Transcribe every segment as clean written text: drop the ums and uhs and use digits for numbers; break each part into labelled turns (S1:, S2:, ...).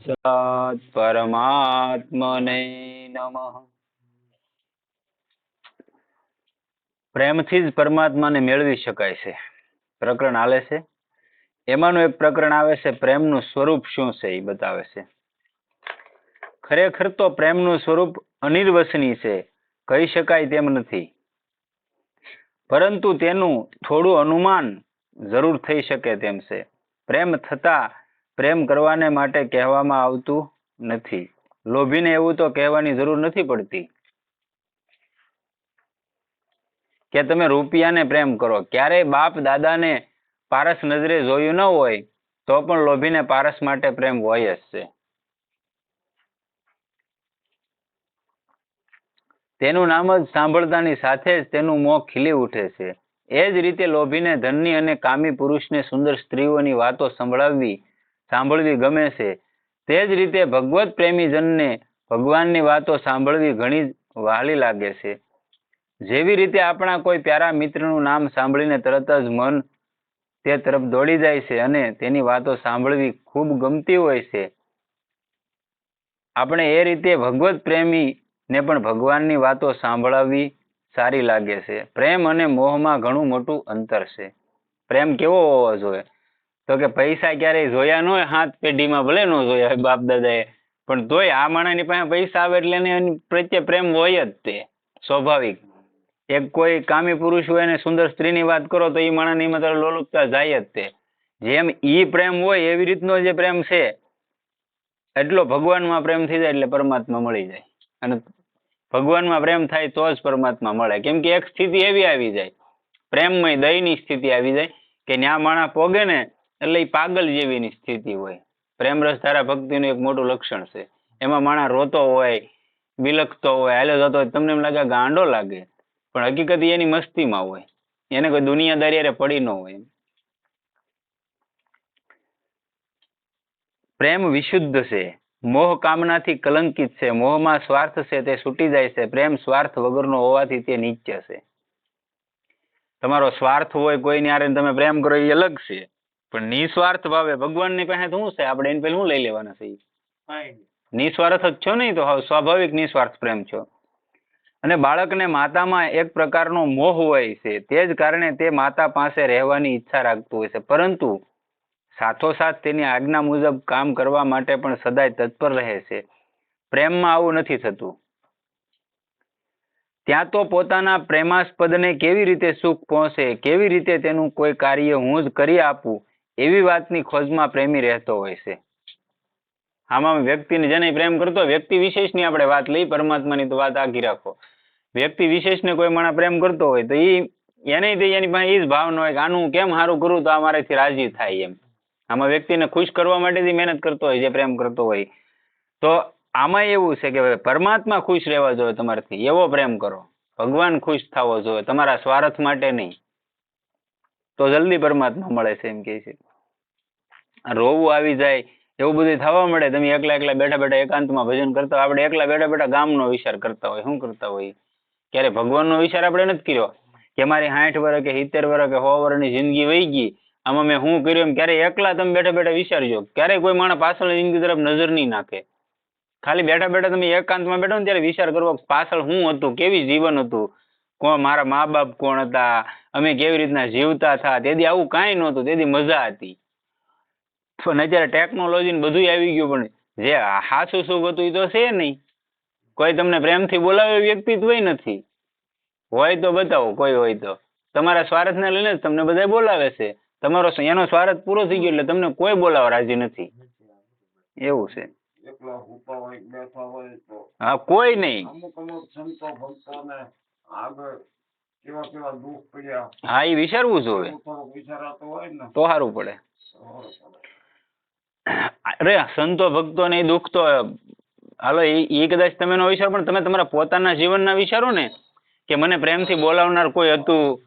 S1: સત પરમાત્મને નમઃ. પ્રેમથી જ પરમાત્માને મેળવી શકાય છે. પ્રકરણ આલે છે. એમાંનું એક પ્રકરણ આવે છે પ્રેમનું સ્વરૂપ શું છે એ બતાવે છે. ખરેખર તો પ્રેમનું સ્વરૂપ અનિર્વચનીય છે, કહી શકાય તેમ નથી. પરંતુ તેનું થોડું અનુમાન જરૂર થઈ શકે તેમ છે. પ્રેમ થતા પ્રેમ કરવાને માટે કહેવામાં આવતું નથી. લોભીને એવું તો કહેવાની જરૂર નથી પડતી કે તમે રૂપિયાને પ્રેમ કરો. ક્યારેય બાપ દાદાને પારસ નજરે જોયું ન હોય તો પણ લોભીને પારસ માટે પ્રેમ હોય જ છે. તેનું નામ જ સાંભળતાની સાથે જ તેનું મોં ખીલી ઉઠે છે. એ જ રીતે લોભીને ધનની અને કામી પુરુષને સુંદર સ્ત્રીઓની વાતો સાંભળવી ગમે છે. તે જ રીતે ભગવત પ્રેમી જનને ભગવાનની વાતો સાંભળવી ઘણી વહાલી લાગે છે. જેવી રીતે આપણા કોઈ પ્યારા મિત્રનું નામ સાંભળીને તરત જ મન તે તરફ દોડી જાય છે અને તેની વાતો સાંભળવી ખૂબ ગમતી હોય છે, આપણે એ રીતે ભગવત પ્રેમી ને પણ ભગવાનની વાતો સાંભળવી સારી લાગે છે. પ્રેમ અને મોહમાં ઘણું મોટું અંતર છે. પ્રેમ કેવો હોવો જોઈએ? તો કે પૈસા ક્યારેય જોયા ન હોય, હાથ પેઢીમાં ભલે ન જોયા બાપ દાદાએ, પણ તોય આ માણસની પાસે પૈસા આવે એટલે એની પ્રત્યે પ્રેમ હોય જ તે સ્વાભાવિક. એક કોઈ કામી પુરુષ હોય ને સુંદર સ્ત્રીની વાત કરો તો એ માણસની એમાં લોલુપતા જાય જ તે. જેમ ઈ પ્રેમ હોય એવી રીતનો જે પ્રેમ છે એટલો ભગવાનમાં પ્રેમ થઈ જાય એટલે પરમાત્મા મળી જાય. અને ભગવાનમાં પ્રેમ થાય તો જ પરમાત્મા મળે. કેમ કે એક સ્થિતિ એવી આવી જાય, પ્રેમમય દયની સ્થિતિ આવી જાય કે ન્યા માણસ પોગે ને એટલે એ પાગલ જેવીની સ્થિતિ હોય. પ્રેમ રસ ધારા ભક્તિનું એક મોટું લક્ષણ છે. એમાં માણસ રોતો હોય, બિલખતો હોય, હાલ્યો જતો હોય, તમને એમ લાગે ગાંડો લાગે, પણ હકીકત એની મસ્તીમાં હોય. એને કોઈ દુનિયાદારી અરે પડી ન હોય. પ્રેમ વિશુદ્ધ છે, મોહ કામનાથી કલંકિત છે. મોહમાં સ્વાર્થ છે તે છૂટી જાય છે. પ્રેમ સ્વાર્થ વગરનો હોવાથી તે નિત્ય છે. તમારો સ્વાર્થ હોય કોઈની હારે તમે પ્રેમ કરો એ અલગ છે, પણ નિસ્વાર્થ ભાવે ભગવાનની પાસે શું છે? આપણે એને પેલું શું લઈ લેવાના છે? નિસ્વાર્થ જ છો નહીં તો સ્વાભાવિક નિસ્વાર્થ પ્રેમ છો. અને બાળકને માતામાં એક પ્રકારનો મોહ હોય છે, તે જ કારણે તે માતા પાસે રહેવાની ઈચ્છા રાખતું હોય છે, પરંતુ સાથોસાથ તેની આજ્ઞા મુજબ કામ કરવા માટે પણ સદાય તત્પર રહે છે. પ્રેમમાં આવું નથી થતું. ત્યાં તો પોતાના પ્રેમાસ્પદને કેવી રીતે સુખ પહોંચે, કેવી રીતે તેનું કોઈ કાર્ય હું જ કરી આપું, એવી વાતની ખોજમાં પ્રેમી રહેતો હોય છે. આમાં વ્યક્તિને જેને પ્રેમ કરતો વ્યક્તિ વિશેષની આપણે વાત લઈ, પરમાત્માની તો વાત આખી રાખો. વ્યક્તિ વિશેષને કોઈ માણસ પ્રેમ કરતો હોય તો એની પાસે એ જ ભાવના હોય કે આનું કેમ સારું કરું તો આ મારાથી રાજી થાય એમ. આમાં વ્યક્તિને ખુશ કરવા માટે મહેનત કરતો હોય જે પ્રેમ કરતો હોય. તો આમાં એવું છે કે પરમાત્મા ખુશ રહેવા જોઈએ તમારાથી, એવો પ્રેમ કરો. ભગવાન ખુશ થવો જોઈએ, તમારા સ્વાર્થ માટે નહીં. તો જલ્દી પરમાત્મા મળે છે એમ કે છે. રોવું આવી જાય, એવું બધું થવા મળે. તમે એકલા બેઠા બેઠા એકાંતમાં ભજન કરતા હોય. આપણે એકલા બેઠા બેઠા ગામનો વિચાર કરતા હોય, શું કરતા હોય? ક્યારે ભગવાનનો વિચાર આપણે નથી કર્યો કે મારી 60 વર્ષ કે 70 વર્ષ કે 100 વર્ષની જિંદગી વહી ગઈ, આમાં મેં શું કર્યું? એમ ક્યારે એકલા તમે બેઠા બેઠા વિચારજો. ક્યારેય કોઈ માણસ પાછળની જિંદગી તરફ નજર નહીં નાખે. ખાલી બેઠા બેઠા તમે એકાંતમાં બેઠો ને ત્યારે વિચાર કરવો પાછળ શું હતું, કેવી જીવન હતું, મારા મા બાપ કોણ હતા, અમે કેવી રીતના જીવતા હતા. તેથી આવું કાંઈ નહોતું, તેથી મજા હતી. પણ અત્યારે ટેકનોલોજી બધું આવી ગયું, પણ જે હાસું સુખ હતું એ તો છે નહીં. કોઈ તમને પ્રેમથી બોલાવે વ્યક્તિત્વ નથી. હોય તો બતાવો, કોઈ હોય તો. તમારા સ્વાર્થને લઈને જ તમને બધા બોલાવે છે. તમારો એનો સ્વાર્થ પૂરો થઈ ગયો એટલે તમને કોઈ બોલાવા રાજી નથી. એવું છે. હા, કોઈ નહીં. હા, એ વિચારવું જોઈએ તો સારું પડે. અરે સંતો ભક્તો ને દુઃખ તો હાલો એ કદાચ તમે નો વિચારો, પણ તમે તમારા પોતાના જીવનના વિચારો ને કે મને પ્રેમથી બોલાવનાર કોઈ હતું.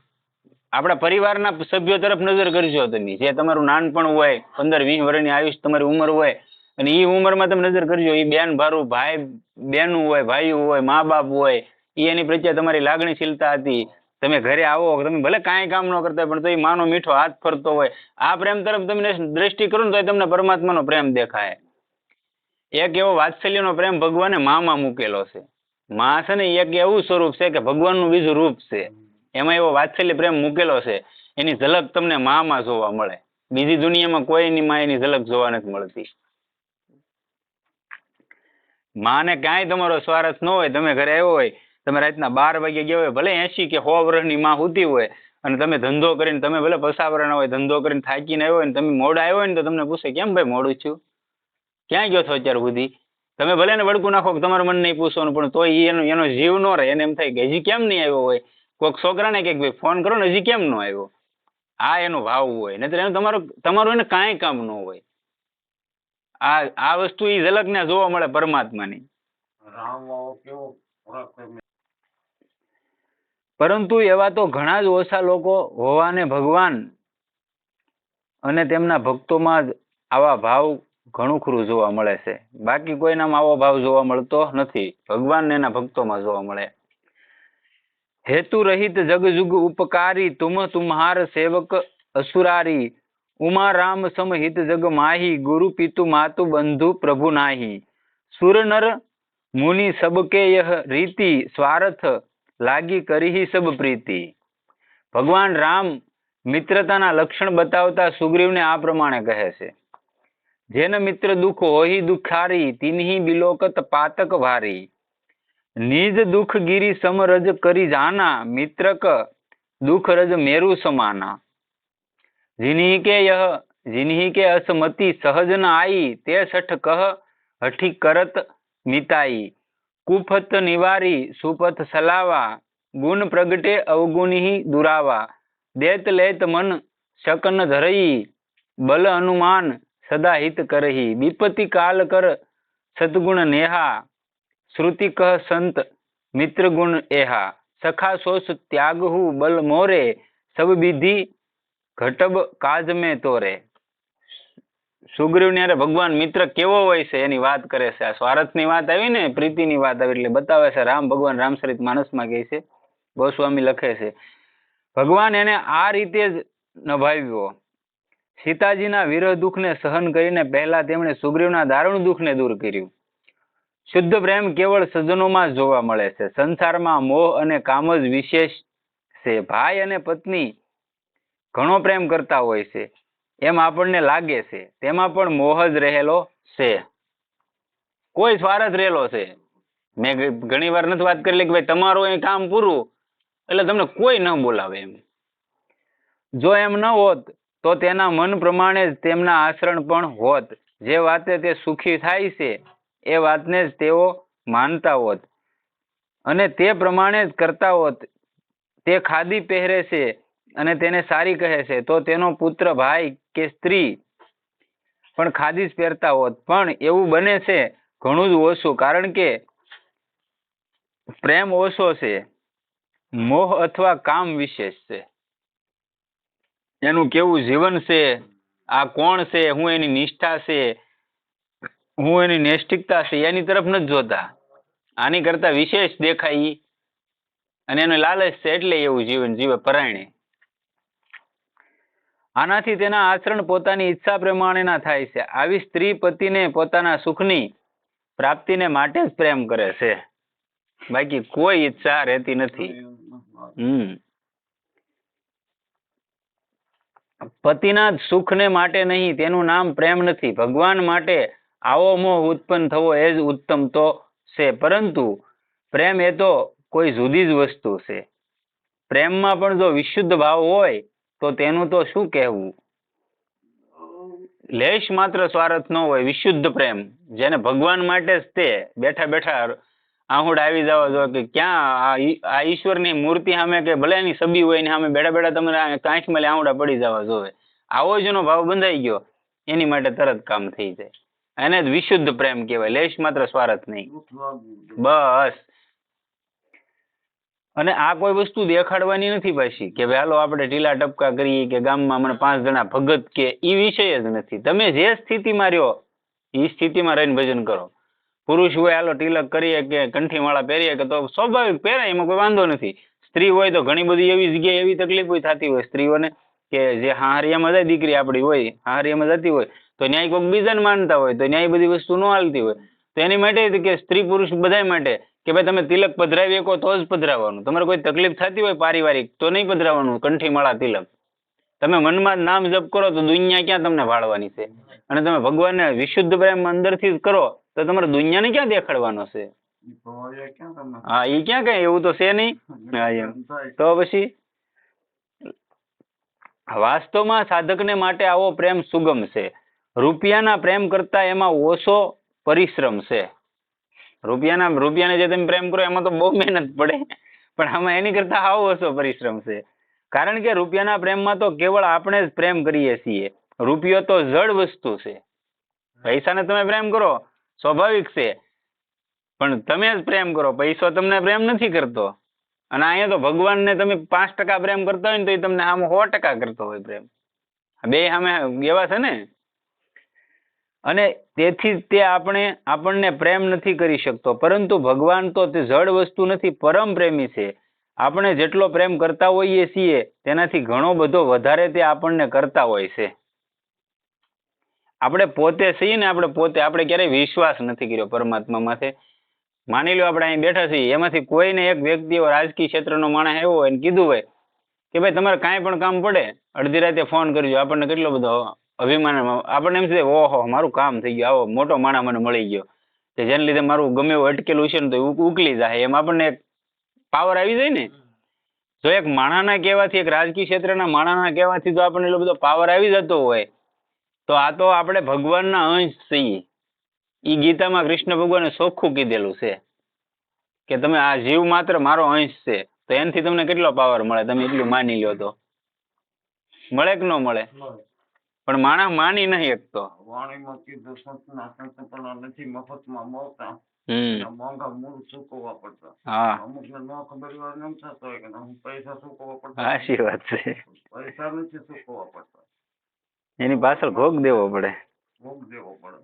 S1: આપણા પરિવારના સભ્યો તરફ નજર કરજો તમે. જે તમારું નાનપણ હોય, 15-20 વર્ષની આયુષ તમારી ઉંમર હોય, અને એ ઉંમરમાં તમે નજર કરજો. એ બેન ભારું, ભાઈ બેનું હોય, ભાઈઓ હોય, મા બાપ હોય, એની પ્રત્યે તમારી લાગણીશીલતા હતી. તમે ઘરે આવો, તમે ભલે કાંઈ કામ ન કરતા પણ તો એ માનો મીઠો હાથ ફરતો હોય. આ પ્રેમ તરફ તમને દ્રષ્ટિ કરો ને તો તમને પરમાત્માનો પ્રેમ દેખાય. એક એવો વાત્સલ્યનો પ્રેમ ભગવાને મામાં મૂકેલો છે. માં છે ને એક એવું સ્વરૂપ છે કે ભગવાનનું બીજું રૂપ છે. એમાં એવો વાત્સલ્ય પ્રેમ મૂકેલો છે, એની ઝલક તમને મામાં જોવા મળે. બીજી દુનિયામાં કોઈની માં એની ઝલક જોવા નથી મળતી. માને ક્યાંય તમારો સ્વાર્થ ન હોય. તમે ઘરે આવ્યો હોય, તમે રાતના 12 વાગે ગયા હોય, ભલે 80 કે 100 વર્ષની માં હુતી હોય, અને તમે ધંધો કરીને, તમે ભલે પસાવરના હોય, ધંધો કરીને થાકીને આવ્યો હોય ને તમે મોડા આવ્યો હોય ને તો તમને પૂછે કેમ ભાઈ મોડું થયું, ક્યાં ગયો છો અત્યાર સુધી? તમે ભલે ને વળકું નાખો કે તમારું મન નહીં પૂછવાનું, પણ તોય એનો જીવ ન રહે. એને એમ થાય કે હજી કેમ નહીં આવ્યો હોય. કોઈક છોકરાને કે ભાઈ ફોન કરો ને, હજી કેમ ન આવ્યો. આ એનો ભાવ હોય. નહીતર એનું તમારું એને કાંઈ કામ ન હોય. આ વસ્તુ એ ઝલક ને જોવા મળે પરમાત્માની. પરંતુ એવા તો ઘણા જ ઓછા લોકો હોવાને ભગવાન અને તેમના ભક્તોમાં જ આવા ભાવ ઘણું ખરું જોવા મળે છે. બાકી કોઈનામાં આવો ભાવ જોવા મળતો નથી. ભગવાન એના ભક્તોમાં જોવા મળે. હેતુ રહિત જગજુગ ઉપકારી, તુમ તુમ્હાર સેવક અસુરારી, ઉમા રામ સમહિત જગ માહી, ગુરુ પિતુ માતુ બંધુ પ્રભુ નાહી, સુર નર મુનિ સબકે યહ રીતિ, સ્વાર્થ લાગી કરી સબ પ્રીતિ. ભગવાન રામ મિત્રતાના લક્ષણ બતાવતા સુગ્રીવને આ પ્રમાણે કહે છે. જેન મિત્ર દુઃખ હોહી દુખારી, તિન્હી બિલોકત પાતક ભારી, નિજ દુઃખ ગીરી સમ રજ કરી જાના, મિત્રક દુઃખ રજ મેરુ સમાના. जिन्हीं के असमति सहज न आई, ते सठ कह हठी करत मिताई, कुपथ निवारी सुपथ सलावा, गुण प्रगटे अवगुणी दुरावा, देत लेत मन शकन धरई, बल अनुमान सदा हित करही, विपत्ति काल कर सतगुण नेहा, श्रुति कह संत मित्र गुण एहा, सखा सोस त्यागहु बल मोरे, सब विधि ઘટબ કાજ મેં તોરે. સુગ્રીવને ભગવાન મિત્ર કેવો હોય છે એની વાત કરે છે. આ સ્વાર્થની વાત આવી ને, પ્રીતિની વાત આવી એટલે બતાવે છે. રામ ભગવાન રામચરિત માનસમાં કહે છે, ગોસ્વામી લખે છે, ભગવાન એને આ રીતે જ નભાવ્યો. સીતાજીના વિરહ દુઃખને સહન કરીને પહેલા તેમણે સુગ્રીવના દારૂણ દુઃખને દૂર કર્યું. શુદ્ધ પ્રેમ કેવળ સજ્જનોમાં જ જોવા મળે છે. સંસારમાં મોહ અને કામ જ વિશેષ છે. ભાઈ અને પત્ની ઘણો પ્રેમ કરતા હોય છે એમ આપણને લાગે છે, તેમાં પણ મોહ જ રહેલો છે. કોઈ સ્વાર્થ રહેલો છે. મેં ઘણી વાર નથી વાત કરેલી કે ભાઈ તમારું એ કામ પૂરું એટલે તમને કોઈ ન બોલાવે એમ. જો એમ ન હોત તો તેના મન પ્રમાણે જ તેમના આચરણ પણ હોત. જે વાતે તે સુખી થાય છે એ વાતને જ તેઓ માનતા હોત અને તે પ્રમાણે જ કરતા હોત. તે ખાદી પહેરે છે અને તેને સારી કહે છે, તો તેનો પુત્ર, ભાઈ કે સ્ત્રી પણ ખાદી જ પહેરતા હોત. પણ એવું બને છે ઘણું જ ઓછું, કારણ કે પ્રેમ ઓછો છે. મોહ અથવા કામ વિશેષ છે. એનું કેવું જીવન છે, આ કોણ છે, હું એની નિષ્ઠા છે, હું એની નૈષ્ઠિકતા છે, એની તરફ નથી જોતા. આની કરતા વિશેષ દેખાય અને એનો લાલચ છે એટલે એવું જીવન જીવે પરાયણે. આનાથી તેના આચરણ પોતાની ઈચ્છા પ્રમાણેના થાય છે. આવી સ્ત્રી પતિને પોતાના સુખની પ્રાપ્તિને માટે જ પ્રેમ કરે છે, બાકી કોઈ ઈચ્છા રહેતી નથી. પતિના સુખને માટે નહીં, તેનું નામ પ્રેમ નથી. ભગવાન માટે આવો મોહ ઉત્પન્ન થવો એ જ ઉત્તમ તો છે, પરંતુ પ્રેમ એ તો કોઈ જુદી જ વસ્તુ છે. પ્રેમમાં પણ જો વિશુદ્ધ ભાવ હોય તો તેનું તો શું કહેવું. લેશ માત્ર સ્વાર્થ ન હોય, વિશુદ્ધ પ્રેમ, જેને ભગવાન માટે જ તે બેઠા બેઠા આહુડ આવી જવા જો કે ક્યાં આ ઈશ્વરની મૂર્તિ સામે કે ભલે એની છબી હોય એની સામે બેઠા બેઠા તમને કાંઠમાં આહુડા પડી જવા જોવે. આવો જ એનો ભાવ બંધાઈ ગયો એની માટે તરત કામ થઈ જાય. એને જ વિશુદ્ધ પ્રેમ કહેવાય, લેશ માત્ર સ્વાર્થ નહીં. બસ. અને આ કોઈ વસ્તુ દેખાડવાની નથી પાછી કે ભાઈ હાલો આપણે ઢીલા ટપકા કરીએ કે ગામમાં મને 5 જણા ભગત કે એ વિષય જ નથી. તમે જે સ્થિતિમાં રહ્યો એ સ્થિતિમાં રહીને ભજન કરો. પુરુષ હોય હાલો તિલક કરીએ કે કંઠી માળા પહેરીએ કે તો સ્વાભાવિક પહેરાય, એમાં કોઈ વાંધો નથી. સ્ત્રી હોય તો ઘણી બધી એવી જગ્યાએ એવી તકલીફ થતી હોય સ્ત્રીઓને કે જે હાહરિયામાં જાય, દીકરી આપણી હોય હાહરિયામાં જતી હોય તો ન્યાય કોઈક બીજાને માનતા હોય તો ન્યાય બધી વસ્તુ ન હાલતી હોય. તો એની માટે કે સ્ત્રી પુરુષ બધા માટે કે ભાઈ તમે તિલક પધરાવી શકો તો જ પધરાવવાનું. તમારે કોઈ તકલીફ થતી હોય પારિવારિક તો નહીં પધરાવવાનું કંઠી માળા તિલક. તમે મનમાં નામ જપ કરો તો દુનિયા ક્યાં તમને ભાળવાની છે? અને તમે ભગવાનને વિશુદ્ધ પ્રેમ અંદરથી જ કરો તો તમારે દુનિયાને ક્યાં દેખાડવાનો છે? હા, એ ક્યાં કઈ એવું તો છે નહીં. હા એમ તો પછી વાસ્તવમાં સાધકને માટે આવો પ્રેમ સુગમ છે. રૂપિયાના પ્રેમ કરતા એમાં ઓછો પરિશ્રમ છે. રૂપિયાને જે તમે પ્રેમ કરો એમાં તો બહુ મહેનત પડે, પણ આમાં એની કરતા આવો ઓછો પરિશ્રમ છે. કારણ કે રૂપિયાના પ્રેમમાં તો કેવળ આપણે જ પ્રેમ કરીએ છીએ. રૂપિયો તો જડ વસ્તુ છે. પૈસાને તમે પ્રેમ કરો સ્વાભાવિક છે, પણ તમે જ પ્રેમ કરો, પૈસો તમને પ્રેમ નથી કરતો. અને અહીંયા તો ભગવાનને તમે 5% પ્રેમ કરતા હોય ને તો એ તમને આમ 100% કરતો હોય પ્રેમ. બે સામે એવા છે ને. અને તેથી તે આપણને પ્રેમ નથી કરી શકતો. પરંતુ ભગવાન તો તે જડ વસ્તુ નથી, પરમ પ્રેમી છે. આપણે જેટલો પ્રેમ કરતા હોઈએ છીએ તેનાથી ઘણો બધો વધારે તે આપણને કરતા હોય છે. આપણે પોતે છીએ ને, આપણે ક્યારેય વિશ્વાસ નથી કર્યો પરમાત્મા માથે. માની લો આપણે અહીં બેઠા છીએ, એમાંથી કોઈને એક વ્યક્તિ રાજકીય ક્ષેત્રનો માણસ આવ્યો હોય ને કીધું હોય કે ભાઈ તમારે કાંઈ પણ કામ પડે અડધી રાતે ફોન કરજો, આપણને કેટલો બધો અભિમાન, આપણને એમ છે ઓહો મારું કામ થઈ ગયું, આવો મોટો માણસ મને મળી ગયો કે જેને લીધે મારું ગમે એવું અટકેલું છે ને તો ઉકલી જાય, એમ આપણને પાવર આવી જાય ને. જો એક માણસના કહેવાથી, એક રાજકીય ક્ષેત્રના માણસના કહેવાથી જો આપણને એટલો બધો પાવર આવી જતો હોય તો આ તો આપણે ભગવાનના અંશ છીએ. એ ગીતામાં કૃષ્ણ ભગવાને ચોખ્ખું કીધેલું છે કે તમે આ જીવ માત્ર મારો અંશ છે. તો એનાથી તમને કેટલો પાવર મળે? તમે એટલું માની લો તો મળે કે ન મળે? પણ માણસ માની નહીં શકતો.
S2: વાણીમાં કીધું સંતના સંતપણા નથી મફતમાં મળતા, મોંઘા મૂળ ચૂકવવા પડતા.
S1: હા,
S2: અમુકને ન ખબર હોય એમ થતો હોય કે હું પૈસા ચૂકવવા પડતા.
S1: સાચી વાત છે.
S2: પૈસા નથી ચૂકવવા પડતા,
S1: એની પાછળ ભોગ દેવો પડે.
S2: ભોગ દેવો પડે.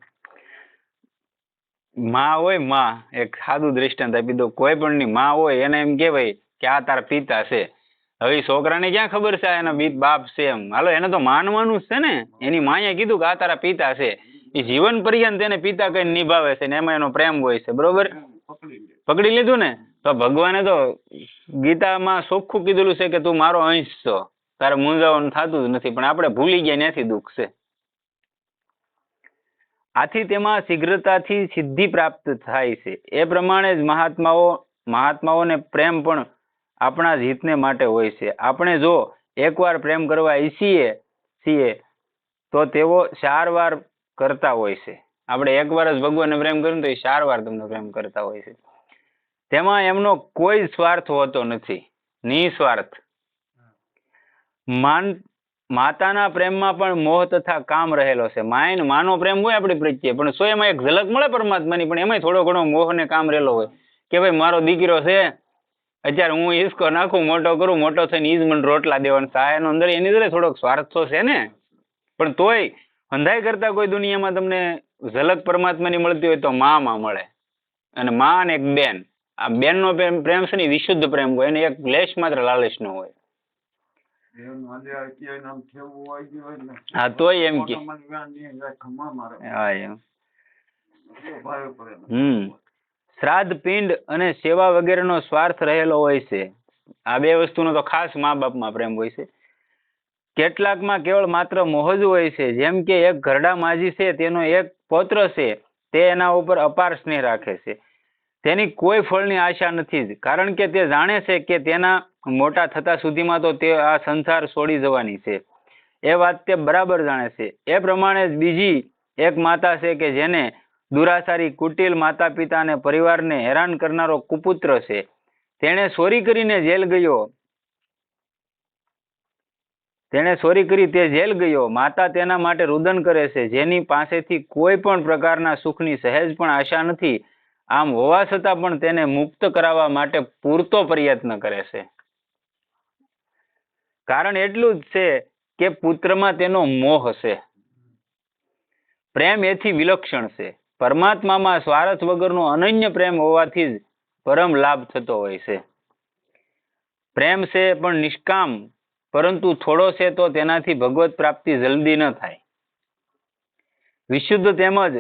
S1: માં હોય, માં એક સાદું દ્રષ્ટાંત આપી દો. કોઈ પણ ની માં હોય એને એમ કહેવાય કે આ તારા પિતા છે. હવે છોકરાને ક્યાં ખબર છે એના બાપ છે એમ? હાલો એને તો માનવાનું જ છે ને. એની માએ કીધું કે આ તારા પિતા છે, એ જીવન પર્યંત એને પિતા કઈ નિભાવે છે ને એમાં એનો પ્રેમ હોય છે. બરોબર, પકડી લીધું ને. તો ભગવાને તો ગીતામાં ચોખ્ખું કીધેલું છે કે તું મારો અંશ છો, તારે મૂંઝાવાનું થતું જ નથી. પણ આપણે ભૂલી ગયા, ત્યાંથી દુઃખ છે. આથી તેમાં શીઘ્રતાથી સિદ્ધિ પ્રાપ્ત થાય છે. એ પ્રમાણે જ મહાત્માઓને પ્રેમ પણ આપણા જ હિતને માટે હોય છે. આપણે જો એકવાર પ્રેમ કરવા ઈચ્છીએ છીએ તો તેઓ 4 વાર કરતા હોય છે. આપણે એકવાર જ ભગવાનને પ્રેમ કર્યું તો એ 4 વાર તમને પ્રેમ કરતા હોય છે. તેમાં એમનો કોઈ સ્વાર્થ હોતો નથી, નિસ્વાર્થ. માતાના પ્રેમમાં પણ મોહ તથા કામ રહેલો છે. માનો પ્રેમ હોય આપણી પ્રત્યે, પણ સો એમાં એક ઝલક મળે પરમાત્માની, પણ એમાં થોડો ઘણો મોહ ને કામ રહેલો હોય કે ભાઈ મારો દીકરો છે, અત્યારે હું હિસકો નાખું, મોટો કરું, મોટો થઈને ઈ જ મને રોટલા દેવાનો સહાય. એનો અંદર એની અંદર થોડોક સ્વાર્થ તો છે ને. પણ તોય અંધાઈ કરતા કોઈ દુનિયામાં તમને ઝલક પરમાત્માની મળતી હોય તો માં મળે. અને માં અને એક બેન, આ બેનનો પ્રેમ છે ને વિશુદ્ધ પ્રેમ હોય, એને એક લેશ માત્ર લાલચ ન હોય. હા તોય એમ કે હા એમ. શ્રાદ્ધ, પિંડ અને સેવા વગેરેનો સ્વાર્થ રહેલો હોય છે. આ બે વસ્તુનો તો ખાસ મા બાપમાં પ્રેમ હોય છે. કેટલાકમાં કેવળ માત્ર મોહ જ હોય છે. જેમ કે એક ઘરડા માજી છે, તેનો એક પૌત્ર છે, તે એના ઉપર અપાર સ્નેહ રાખે છે. તેની કોઈ ફળની આશા નથી જ, કારણ કે તે જાણે છે કે તેના મોટા થતા સુધીમાં તો તે આ સંસાર છોડી જવાની છે. એ વાત તે બરાબર જાણે છે. એ પ્રમાણે જ બીજી એક માતા છે કે જેને દુરાસારી, કુટિલ માતા પિતા અને પરિવારને હેરાન કરનારો કુપુત્ર છે. તેણે ચોરી કરીને તે જેલ ગયો. માતા તેના માટે રુદન કરે છે, જેની પાસેથી કોઈ પણ પ્રકારના સુખની સહેજ પણ આશા નથી. આમ હોવા છતાં પણ તેને મુક્ત કરાવવા માટે પૂરતો પ્રયત્ન કરે છે. કારણ એટલું જ છે કે પુત્રમાં તેનો મોહ છે. પ્રેમ એથી વિલક્ષણ છે. પરમાત્મામાં સ્વાર્થ વગરનો અનન્ય પ્રેમ હોવાથી જ પરમ લાભ થતો હોય છે. પ્રેમ છે પણ નિષ્કામ, પરંતુ થોડો છે તો તેનાથી ભગવત પ્રાપ્તિ જલ્દી ન થાય. વિશુદ્ધ તેમજ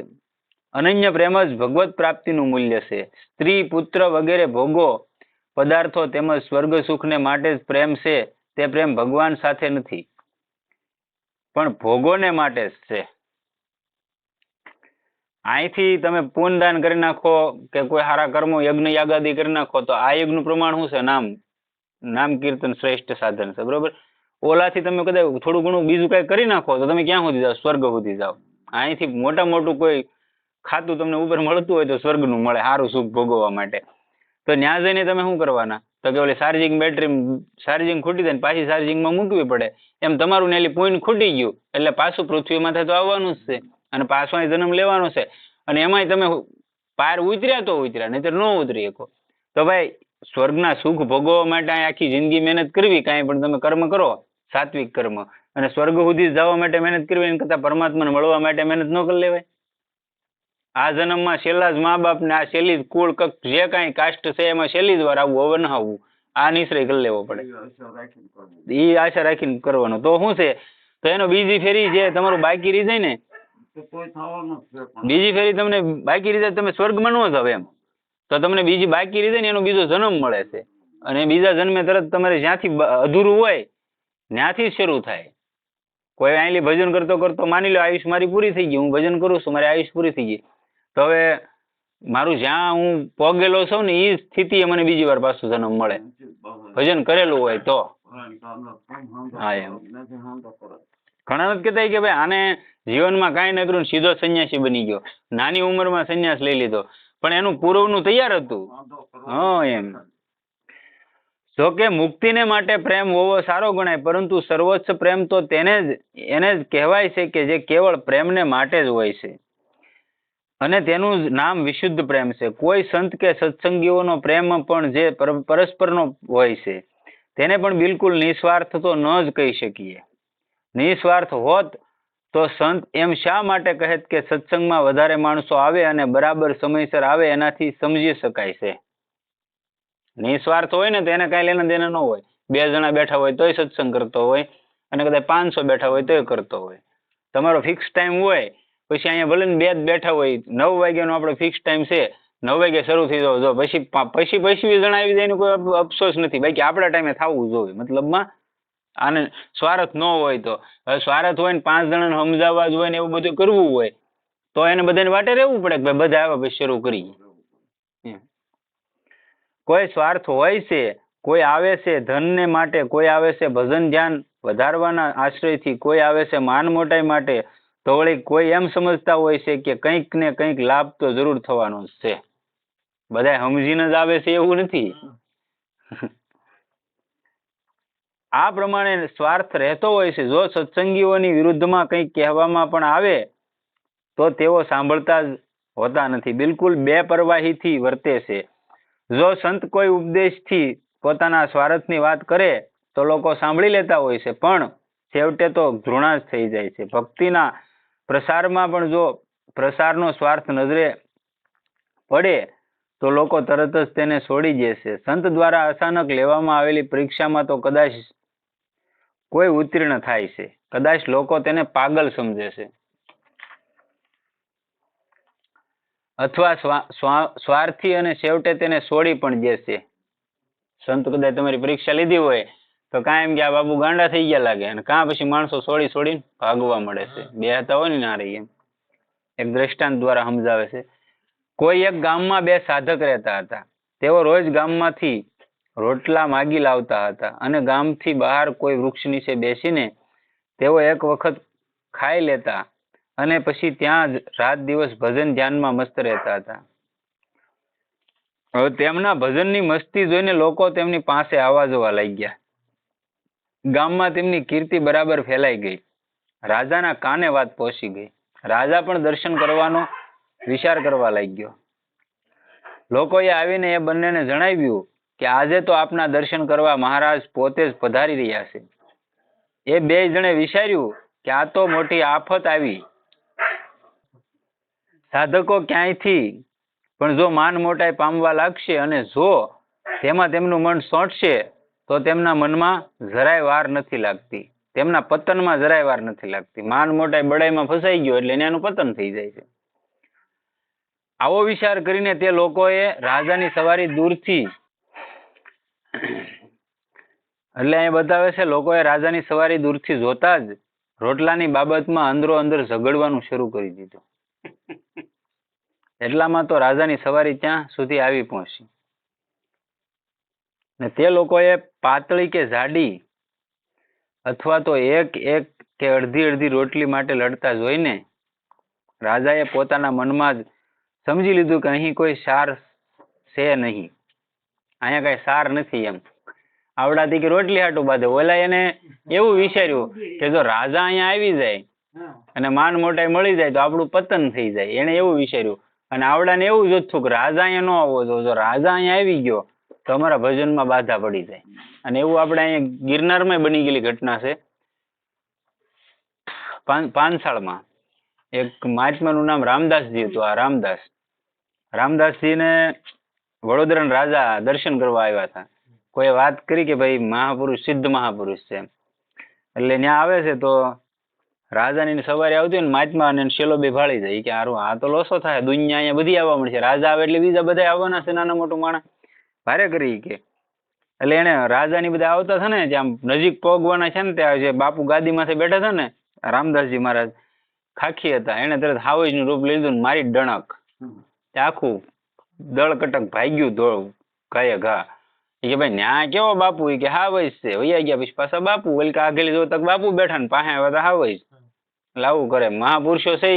S1: અનન્ય પ્રેમ જ ભગવત પ્રાપ્તિનું મૂલ્ય છે. સ્ત્રી, પુત્ર વગેરે ભોગો પદાર્થો તેમજ સ્વર્ગ સુખને માટે જ પ્રેમ છે. તે પ્રેમ ભગવાન સાથે નથી, પણ ભોગોને માટે જ છે. અહીંથી તમે પુણ્યદાન કરી નાખો કે કોઈ સારા કર્મો યજ્ઞ યાગાદી કરી નાખો તો આ યુગનું પ્રમાણ શું છે? નામ કીર્તન શ્રેષ્ઠ સાધન છે. બરોબર. ઓલાથી તમે કદાચ થોડું ઘણું બીજું કઈ કરી નાખો તો તમે ક્યાં સુધી જાઓ? સ્વર્ગ સુધી જાઓ. અહીંથી મોટું કોઈ ખાતું તમને ઉપર મળતું હોય તો સ્વર્ગનું મળે, સારું સુખ ભોગવવા માટે. તો ત્યાં જઈને તમે શું કરવાના? તો કે ઓલી ચાર્જિંગ બેટરી ચાર્જિંગ ખૂટી જાય ને પાછી ચાર્જિંગમાં મૂકવી પડે. એમ તમારું નેલી પોઈન્ટ ખૂટી ગયું એટલે પાછું પૃથ્વી માથે તો આવવાનું જ છે અને પાછો અહીં જન્મ લેવાનો છે. અને એમાંય તમે પાર ઉતર્યા તો ઉતર્યા, નહીતર ન ઉતરી શકો. તો ભાઈ સ્વર્ગના સુખ ભોગવવા માટે આખી જિંદગી મહેનત કરવી, કાંઈ પણ તમે કર્મ કરો સાત્વિક કર્મ, અને સ્વર્ગ સુધી જવા માટે મહેનત કરવી, એના કરતા પરમાત્માને મળવા માટે મહેનત ન કરી લેવાય? આ જન્મમાં છેલ્લા જ મા બાપ ને આ છેલ્લી જ કુળ જે કાંઈ કાસ્ટ છે એમાં છેલ્લી જ વાર આવવું, હવે ન આવવું, આ નિશ્ચય કરી લેવો પડે. એ આશા રાખીને કરવાનો. તો શું છે? તો એનો બીજી ફેરી જે તમારું બાકી રહી જાય ને, બીજી ફેરી તમને બાકી રહી જાય, તમે સ્વર્ગમાં ન જાવ એમ, તો તમને બીજી બાકી રહી જાય ને એનો બીજો જન્મ મળે છે. અને બીજા જન્મે તરત તમારે જ્યાંથી અધૂરું હોય ત્યાંથી શરૂ થાય. કોઈ આયલી ભજન કરતો કરતો માની લો આયુષ મારી પૂરી થઈ ગઈ, હું ભજન કરું છું, મારી આયુષ પૂરી થઈ ગઈ, તો હવે મારું જ્યાં હું પોગેલો છું ને એ સ્થિતિએ મને બીજી વાર પાછું જન્મ મળે, ભજન કરેલું હોય તો. હા એમ ઘણા નથી કહેતા કે ભાઈ આને જીવનમાં કાંઈ ન કર્યું સીધો સંન્યાસી બની ગયો, નાની ઉંમરમાં સંન્યાસ લઈ લીધો, પણ એનું પૂર્વનું તૈયાર હતું. હા એમ. જો કે મુક્તિને માટે પ્રેમ હોવો સારો ગણાય, પરંતુ સર્વોચ્ચ પ્રેમ તો એને જ કહેવાય છે કે જે કેવળ પ્રેમને માટે જ હોય છે, અને તેનું નામ વિશુદ્ધ પ્રેમ છે. કોઈ સંત કે સત્સંગીઓનો પ્રેમ પણ જે પરસ્પરનો હોય છે તેને પણ બિલકુલ નિસ્વાર્થ તો ન જ કહી શકીએ. નિસ્વાર્થ હોત તો સંત એમ શા માટે કહે કે સત્સંગમાં વધારે માણસો આવે અને બરાબર સમયસર આવે, એનાથી સમજી શકાય છે. નિસ્વાર્થ હોય ને તો એને કાંઈ લેના દેના ન હોય. 2 જણા બેઠા હોય તોય સત્સંગ કરતો હોય, અને કદાચ 500 બેઠા હોય તોય કરતો હોય. તમારો ફિક્સ ટાઈમ હોય, પછી અહીંયા ભલે ને 2 જ બેઠા હોય, 9 વાગ્યાનો આપણો ફિક્સ ટાઈમ છે, 9 વાગે શરૂ થઈ જાવ, જો પછી 20 જણા આવી જાય એનો કોઈ અફસોસ નથી. બાકી આપણા ટાઈમે થવું જોઈએ. મતલબમાં આને સ્વાર્થ ન હોય તો. હવે સ્વાર્થ હોય ને 5 જણાને સમજાવવા જ હોય ને એવું બધું કરવું હોય તો એને બધાને વાટે રહેવું પડે કે ભાઈ બધા આવ્યા પછી શરૂ કરીએ. કોઈ સ્વાર્થ હોય છે, કોઈ આવે છે ધનને માટે, કોઈ આવે છે ભજન ધ્યાન વધારવાના આશ્રયથી, કોઈ આવે છે માન મોટાઈ માટે, તો વળી કોઈ એમ સમજતા હોય છે કે કંઈક ને કંઈક લાભ તો જરૂર થવાનો જ છે. બધા સમજીને જ આવે છે એવું નથી. આ પ્રમાણે સ્વાર્થ રહેતો હોય છે. જો સત્સંગીઓની વિરુદ્ધમાં કંઈક કહેવામાં પણ આવે તો તેઓ સાંભળતા જ હોતા નથી, બિલકુલ બેપરવાહીથી વર્તે છે. જો સંત કોઈ ઉપદેશથી પોતાના સ્વાર્થની વાત કરે તો લોકો સાંભળી લેતા હોય છે, પણ છેવટે તો ઘૃણા જ થઈ જાય છે. ભક્તિના પ્રસારમાં પણ જો પ્રસારનો સ્વાર્થ નજરે પડે તો લોકો તરત જ તેને છોડી દેશે. સંત દ્વારા અચાનક લેવામાં આવેલી પરીક્ષામાં તો કદાચ કોઈ ઉત્તીર્ણ થાય છે, કદાચ લોકો તેને પાગલ સમજે છે, અથવા સ્વાર્થી, અને છેવટે તેને છોડી પણ દેશે. સંત કદાચ તમારી પરીક્ષા લીધી હોય તો કાંઈ એમ કે આ બાબુ ગાંડા થઈ ગયા લાગે, અને કાં પછી માણસો છોડીને ભાગવા મળે છે. બે હતા હોય ને ના રહી એમ. એક દ્રષ્ટાંત દ્વારા સમજાવે છે. કોઈ એક ગામમાં 2 સાધક રહેતા હતા. તેઓ રોજ ગામમાંથી રોટલા માગી લાવતા હતા, અને ગામથી બહાર કોઈ વૃક્ષ નીચે બેસીને તેઓ એક વખત ખાઈ લેતા અને પછી ત્યાં જ રાત દિવસ ભજન ધ્યાનમાં મસ્ત રહેતા હતા. હવે તેમના ભજનની મસ્તી જોઈને લોકો તેમની પાસે આવવા જવા લાગ્યા. ગામમાં તેમની કીર્તિ બરાબર ફેલાઈ ગઈ. રાજાના કાને વાત પહોંચી ગઈ. રાજા પણ દર્શન કરવાનો વિચાર કરવા લાગ્યો. લોકોએ આવીને એ બંનેને જણાવ્યું કે આજે તો આપના દર્શન કરવા મહારાજ પોતે જ પધારી રહ્યા છે. એ 2 જણે વિચાર્યું કે આ તો મોટી આફત આવી. સાધકો ક્યાંયથી પણ જો માન મોટાઈ પામવા લાગશે અને જો તેમાં તેમનું મન સોંટશે તો તેમના મનમાં જરાય વાર નથી લાગતી. તેમના પતનમાં જરાય વાર નથી લાગતી. માન મોટાઈ બડાઈમાં ફસાઈ ગયો એટલે એનું પતન થઈ જાય છે. આવો વિચાર કરીને તે લોકોએ રાજાની સવારી દૂરથી, એટલે અહીં બતાવે છે લોકોએ રાજાની સવારી દૂરથી જોતા જ રોટલાની બાબતમાં અંદરો અંદર ઝઘડવાનું શરૂ કરી દીધું. એટલામાં તો રાજાની સવારી ત્યાં સુધી આવી પહોંચી ને તે લોકોએ પાતળી કે જાડી અથવા તો એક એક કે અડધી અડધી રોટલી માટે લડતા જોઈને રાજાએ પોતાના મનમાં જ સમજી લીધું કે અહીં કોઈ સાર છે નહીં, અહીંયા કઈ સાર નથી. એમ આવડાથી કે રોટલી હાટું બાંધે. ઓલા એને એવું વિચાર્યું કે જો રાજા અહીંયા આવી જાય અને માન મોટાઈ મળી જાય તો આપણું પતન થઈ જાય. એને એવું વિચાર્યું. અને આવડાને એવું જોતું કે રાજા અહીંયા ન આવવો જોઈએ, જો રાજા અહીંયા આવી ગયો તો અમારા ભજનમાં બાધા પડી જાય. અને એવું આપણે અહીંયા ગિરનારમાં બની ગયેલી ઘટના છે. પાંચાળમાં એક મહાત્માનું નામ રામદાસજી હતું. આ રામદાસજીને વડોદરાના રાજા દર્શન કરવા આવ્યા હતા. કોઈ વાત કરી કે ભાઈ મહાપુરુષ, સિદ્ધ મહાપુરુષ છે. એટલે ત્યાં આવે છે તો રાજાની સવારી આવતી હોય ને મહાત્મા અને શેલો બે ભાળી જાય કે હારું આ તો લોસો થાય, દુનિયા અહીંયા બધી આવવા મળશે, રાજા આવે એટલે બીજા બધા આવવાના છે, નાના મોટું માણસ ભારે કરી કે. એટલે એને રાજાની બધા આવતા છે ને જ્યાં નજીક પહોંચવાના છે ને ત્યાં જે બાપુ ગાદીમાંથી બેઠા હતા ને રામદાસજી મહારાજ ખાખી હતા, એને તરત હાવજનું રૂપ લીધું ને મારી ડણક આખું દળ કટક ભાગ્યું દોડ ગાયે ઘા. કે ભાઈ ન્યા કેવો બાપુ? કે હાવજ છે. વૈયા ગયા પછી પાછા બાપુ ઓલી આગળ જો તક બાપુ બેઠા ને પાસે આવ્યા હતા હાવજ. લાવું કરે મહાપુરુષો છે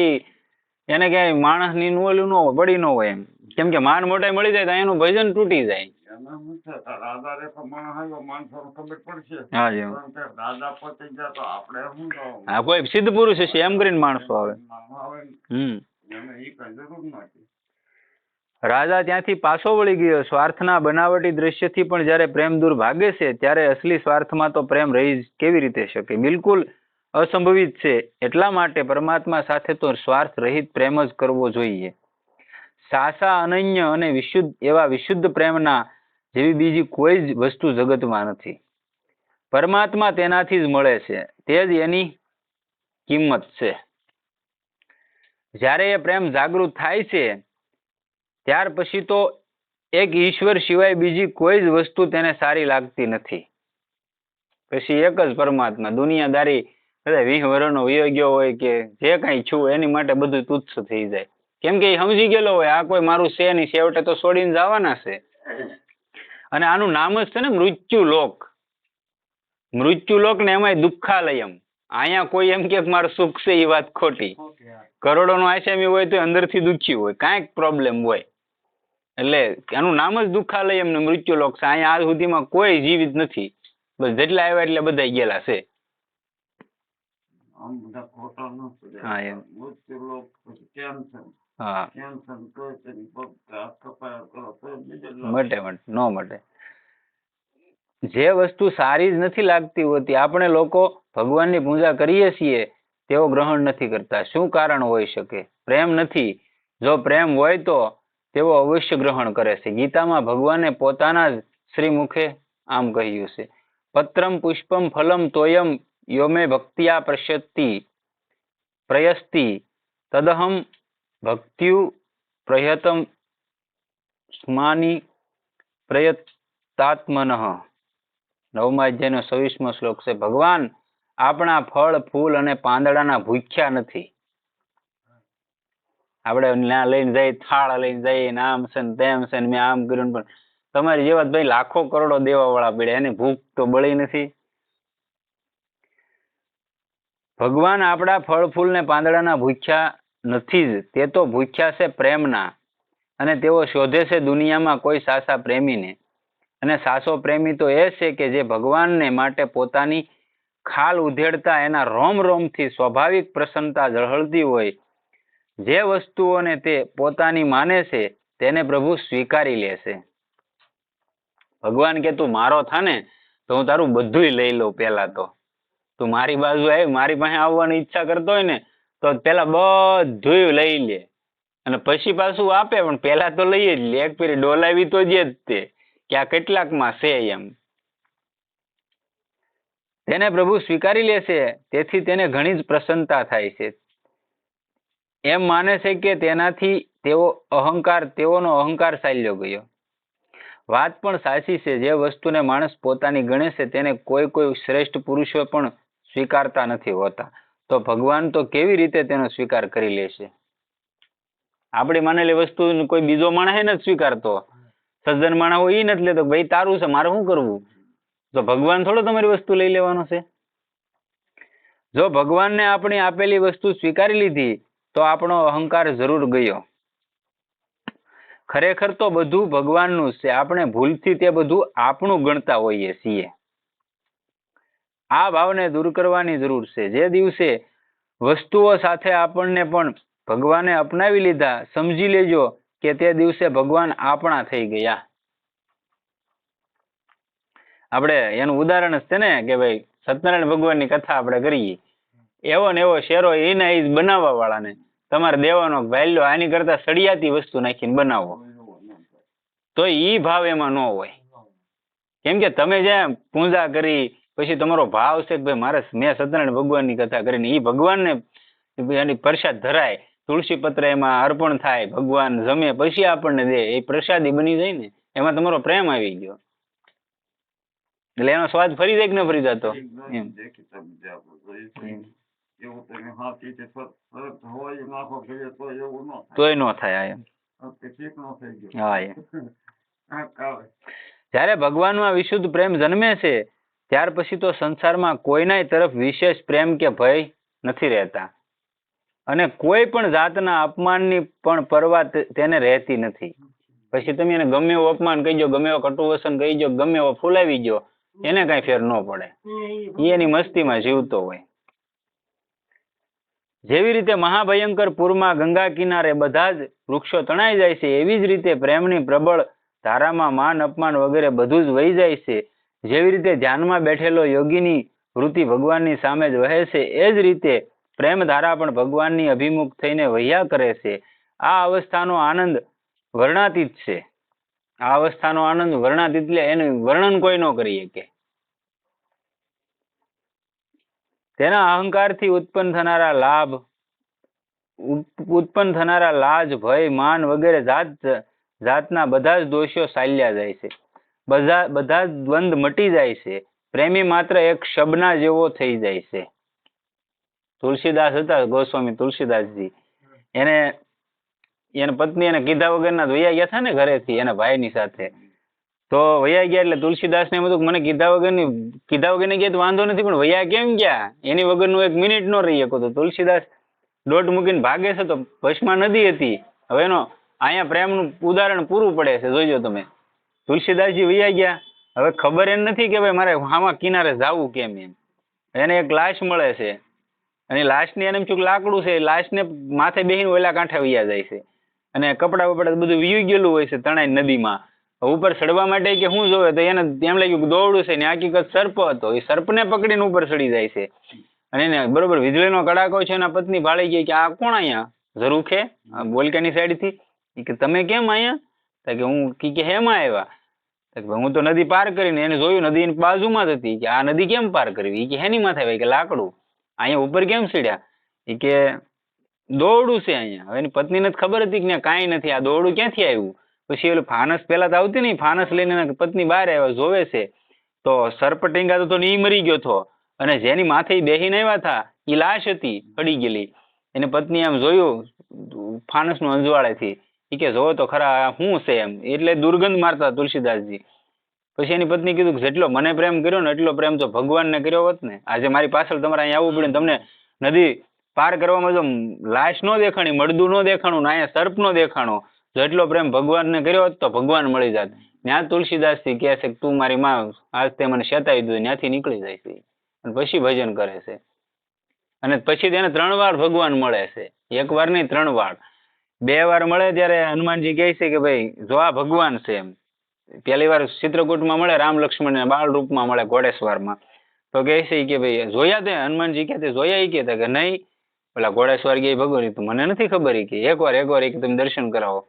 S1: એને ક્યાંય માણસ ની ઓલું ન હોય, પડી ન હોય એમ. કેમ કે માન મોટાઈ મળી જાય તો એનું ભજન તૂટી જાય. હા, કોઈ સિદ્ધ પુરુષ હશે એમ કરીને માણસો આવે. રાજા ત્યાંથી પાછો વળી ગયો. સ્વાર્થના બનાવટી દ્રશ્યથી પણ જ્યારે પ્રેમ દૂર ભાગે છે ત્યારે અસલી સ્વાર્થમાં તો પ્રેમ રહી કેવી રીતે શકે? બિલકુલ અસંભવિત છે. એટલા માટે પરમાત્મા સાથે તો સ્વાર્થ રહિત પ્રેમ જ કરવો જોઈએ. સાસા, અનન્ય અને વિશુદ્ધ એવા વિશુદ્ધ પ્રેમના જેવી બીજી કોઈ જ વસ્તુ જગતમાં નથી. પરમાત્મા તેનાથી જ મળે છે, તે જ એની કિંમત છે. જ્યારે એ પ્રેમ જાગૃત થાય છે ત્યાર પછી તો એક ઈશ્વર સિવાય બીજી કોઈ જ વસ્તુ તેને સારી લાગતી નથી. પછી એક જ પરમાત્મા. દુનિયાદારી બધા 20 વર્ષનો વયો ગયો હોય કે જે કઈ છું એની માટે બધું તુચ્છ થઈ જાય. કેમ કે એ સમજી ગયેલો હોય આ કોઈ મારું છે નહીં, છેવટે તો છોડીને જવાના છે. અને આનું નામ જ છે ને મૃત્યુલોક. મૃત્યુલોક ને એમાંય દુઃખાલયમ. અહીંયા કોઈ એમ કે મારું સુખ છે એ વાત ખોટી. કરોડો નો આસામી હોય તો અંદરથી દુઃખી હોય, કાંઈક પ્રોબ્લેમ હોય. એટલે એનું નામ જ દુઃખાલયમ ને મૃત્યુલોક છે. અહીંયા આજ સુધીમાં કોઈ જીવિત નથી, બસ જેટલા આવ્યા એટલે બધા ગયેલા છે. હા એમ. હા મટે ન મટે. જે વસ્તુ સારી જ નથી લાગતી હોતી આપણે લોકો ભગવાનની પૂજા કરીએ છીએ તેઓ ગ્રહણ નથી કરતા. શું કારણ હોઈ શકે? પ્રેમ નથી. જો પ્રેમ હોય તો તેઓ અવશ્ય ગ્રહણ કરે છે. ગીતામાં ભગવાને પોતાના જ શ્રીમુખે આમ કહ્યું છે, પત્રમ પુષ્પમ ફલમ તોયમ યોમે ભક્તિયા પ્રયસ્તિ તદહમ ભક્ત્યુ પ્રયતમ સ્માની પ્રયતાત્મનઃ. 9મા અધ્યાયનો 26મો શ્લોક છે. ભગવાન આપણા ફળ, ફૂલ અને પાંદડાના ભૂખ્યા નથી. આપણે ત્યાં લઈને જઈએ, થાળ લઈને જઈએ ને આમ છે ને તેમ છે ને મેં આમ કર્યું, પણ તમારી જેવા ભાઈ લાખો કરોડો દેવા વાળા પડ્યા, એની ભૂખ તો બળી નથી. ભગવાન આપણા ફળ, ફૂલ ને પાંદડાના ભૂખ્યા નથી જ, તે તો ભૂખ્યા છે પ્રેમના. અને તેઓ શોધે છે દુનિયામાં કોઈ સાચા પ્રેમીને. અને સાચો પ્રેમી તો એ છે કે જે ભગવાનને માટે પોતાની ખાલ ઉધેડતા એના રોમ રોમથી સ્વાભાવિક પ્રસન્નતા ઝળહળતી હોય. જે વસ્તુઓને તે પોતાની માને છે તેને પ્રભુ સ્વીકારી લે છે. ભગવાન કે તું મારો થાને તો હું તારું બધું લઈ લઉં. પેલા તો તું મારી બાજુ આવી, મારી પાસે આવવાની ઈચ્છા કરતો હોય ને તો પેલા બધું લઈ લે અને પછી પાછું આપે, પણ પેલા તો લઈ જ લે. એક ફેરી ડોલાવી તો જ તે કે આ કેટલાકમાં છે એમ. તેને પ્રભુ સ્વીકારી લે છે, તેથી તેને ઘણી જ પ્રસન્નતા થાય છે. એમ માને છે કે તેનાથી તેઓનો અહંકાર ચાલ્યો ગયો. વાત પણ સાચી છે. જે વસ્તુને માણસ પોતાની ગણે છે તેને કોઈ શ્રેષ્ઠ પુરુષો પણ સ્વીકારતા નથી હોતા, તો ભગવાન તો કેવી રીતે તેનો સ્વીકાર કરી લેશે? આપણી માનેલી વસ્તુ કોઈ બીજો માણસ નથી સ્વીકારતો, સજ્જન માણસ હોય એ નથી લેતો, ભાઈ તારું છે મારે શું કરવું? તો ભગવાન થોડો તમારી વસ્તુ લઈ લેવાનો છે? જો ભગવાનને આપણી આપેલી વસ્તુ સ્વીકારી લીધી તો આપણો અહંકાર જરૂર ગયો. ખરેખર તો બધું ભગવાનનું છે, આપણે ભૂલથી તે બધું આપણું ગણતા હોઈએ છીએ. આ ભાવને દૂર કરવાની જરૂર છે. જે દિવસે વસ્તુઓ સાથે આપણને પણ ભગવાને અપનાવી લીધા, સમજી લેજો કે તે દિવસે ભગવાન આપણા થઈ ગયા. આપણે એનું ઉદાહરણ છે ને કે ભાઈ સત્યનારાયણ ભગવાનની કથા આપણે કરીએ, એવો ને એવો શેરો એના એ બનાવવા વાળાને તમારે દેવાનો ભાઈલો આની કરતા સળિયાતી વસ્તુ નાખીને બનાવો, તો ઈ ભાવ એમાં ન હોય. કેમ કે તમે જ્યાં પૂજા કરી પછી તમારો ભાવ છે કે ભાઈ મેં સત્યનારાયણ ભગવાનની કથા કરીને એ ભગવાનને એની પ્રસાદ ધરાય, તુલસી પત્ર એમાં અર્પણ થાય, ભગવાન જમે પછી આપણને દે, એ પ્રસાદી બની જાય ને, એમાં તમારો પ્રેમ આવી ગયો. એટલે એનો સ્વાદ ફરી જાય કે ન ફરી જતો એમ. તોય ન થાય એમ. હા એમ. જ્યારે ભગવાનમાં વિશુદ્ધ પ્રેમ જન્મે છે ત્યાર પછી તો સંસારમાં કોઈના તરફ વિશેષ પ્રેમ કે ભય નથી રહેતા, અને કોઈ પણ જાતના અપમાનની પણ પરવા તેને રહેતી નથી. પછી તમે એને ગમે એવું અપમાન કહી દો, ગમે એવો કટુવસન કહી દો, ગમે એવો ફૂલાવી દો, એને કઈ ફેર ન પડે. એ એની મસ્તીમાં જીવતો હોય. જેવી રીતે મહાભયંકર પૂરમાં ગંગા કિનારે બધા જ વૃક્ષો તણાઈ જાય છે, એવી જ રીતે પ્રેમની પ્રબળ ધારામાં માન અપમાન વગેરે બધું જ વહી જાય છે. જેવી રીતે ધ્યાનમાં બેઠેલો યોગીની વૃત્તિ ભગવાનની સામે જ વહે છે, એ જ રીતે પ્રેમ ધારા પણ ભગવાનની અભિમુખ થઈને વહ્યા કરે છે. આ અવસ્થાનો આનંદ વર્ણાતીત છે. આ અવસ્થાનો આનંદ વર્ણાતીત એટલે એનું વર્ણન કોઈ ન કરી શકે. તેના અહંકારથી ઉત્પન્ન થનારા લાજ, ભય, માન વગેરે જાતના બધા જ દોષો ચાલ્યા જાય છે. બધા જ દ્વંદ મટી જાય છે. પ્રેમી માત્ર એક શબના જેવો થઈ જાય છે. તુલસીદાસ હતા, ગોસ્વામી તુલસીદાસજી, એને પત્ની એને કીધા વગરના વૈયા ગયા હતા ને ઘરેથી એના ભાઈની સાથે. તો વૈયા ગયા એટલે તુલસીદાસ ને એમ હતું મને કીધા વગરની ગયા તો વાંધો નથી, પણ વૈયા કેમ ગયા? એની વગરનું એક મિનિટ નો રહી શકો. તો તુલસીદાસ દોટ મૂકીને ભાગે છે, તો ભસ્મા નદી હતી. હવે એનો અહીંયા પ્રેમનું ઉદાહરણ પૂરું પડે છે, જોઈજો તમે. તુલસીદાસજી વૈયા ગયા, હવે ખબર એમ નથી કે ભાઈ મારે આમાં કિનારે જવું કેમ એમ. એને એક લાશ મળે છે, અને લાશની એને એમ ચૂક લાકડું છે, લાશને માથે બેહીને ઓલા કાંઠે વૈયા જાય છે, અને કપડા બપડા બધું વીયું ગયેલું હોય છે તણાઈ નદીમાં. ઉપર ચડવા માટે કે શું જોવે, તો એને એમ લાગ્યું દોડું છે ને હકીકત સર્પ હતો. એ સર્પને પકડીને ઉપર ચડી જાય છે, અને એને બરોબર વીજળીનો કડાકો છે. એના પત્ની ભાળી ગઈ કે આ કોણ અહીંયા ઝરૂખે બોલકાની સાઈડ થી, કે તમે કેમ અહીંયા? કે હું કે હેમાં આવ્યા? હું તો નદી પાર કરીને એને જોયું, નદી બાજુમાં જ હતી. કે આ નદી કેમ પાર કરવી? કે હેની માથે આવી? કે લાકડું. અહીંયા ઉપર કેમ સીડ્યા? કે દોરડું છે અહીંયા. હવે એની પત્નીને ખબર હતી કે કાંઈ નથી, આ દોરડું ક્યાંથી આવ્યું? પછી ઓલું ફાનસ પેલા તો આવતી નહીં, ફાનસ લઈને પત્ની બહાર આવ્યા, જોવે છે તો સર્પ ટીંગાતો તો ઈ મરી ગયો હતો, અને જેની માથે બેહીને આવ્યા હતા એ લાશ હતી પડી ગયેલી. એની પત્ની એમ જોયું ફાનસ નું અંજવાળેથી, એ કે જોવો તો ખરા શું છે એમ. એટલે દુર્ગંધ મારતા તુલસીદાસજી. પછી એની પત્ની કીધું કે જેટલો મને પ્રેમ કર્યો ને એટલો પ્રેમ તો ભગવાનને કર્યો હોત ને. આજે મારી પાછળ તમારે અહીંયા આવવું પડે, તમને નદી પાર કરવામાં જો લાશ ન દેખાણી, મળદું ન દેખાણું, ને અહીંયા સર્પ નો દેખાણો, જેટલો પ્રેમ ભગવાનને કર્યો હોત તો ભગવાન મળી જાત. ત્યાં તુલસીદાસજી કહે છે કે તું મારી માં આજ તે મને શેતાવી દીધું, ત્યાંથી નીકળી જાય છે. અને પછી ભજન કરે છે, અને પછી તેને 3 વાર ભગવાન મળે છે. 1 વાર નહીં, 3 વાર. 2 વાર મળે ત્યારે હનુમાનજી કહે છે કે ભાઈ જો આ ભગવાન છે એમ. પહેલી વાર ચિત્રકૂટમાં મળે, રામ લક્ષ્મણ બાળ રૂપમાં મળે ઘોડેશ્વરમાં. તો કહે છે કે ભાઈ જોયા તે? હનુમાનજી કહે જોયા? એ કહેતા કે નહીં. પેલા ઘોડેશ્વર ગયા ભગવાન તો મને નથી ખબર. કે એકવાર તમે દર્શન કરાવો.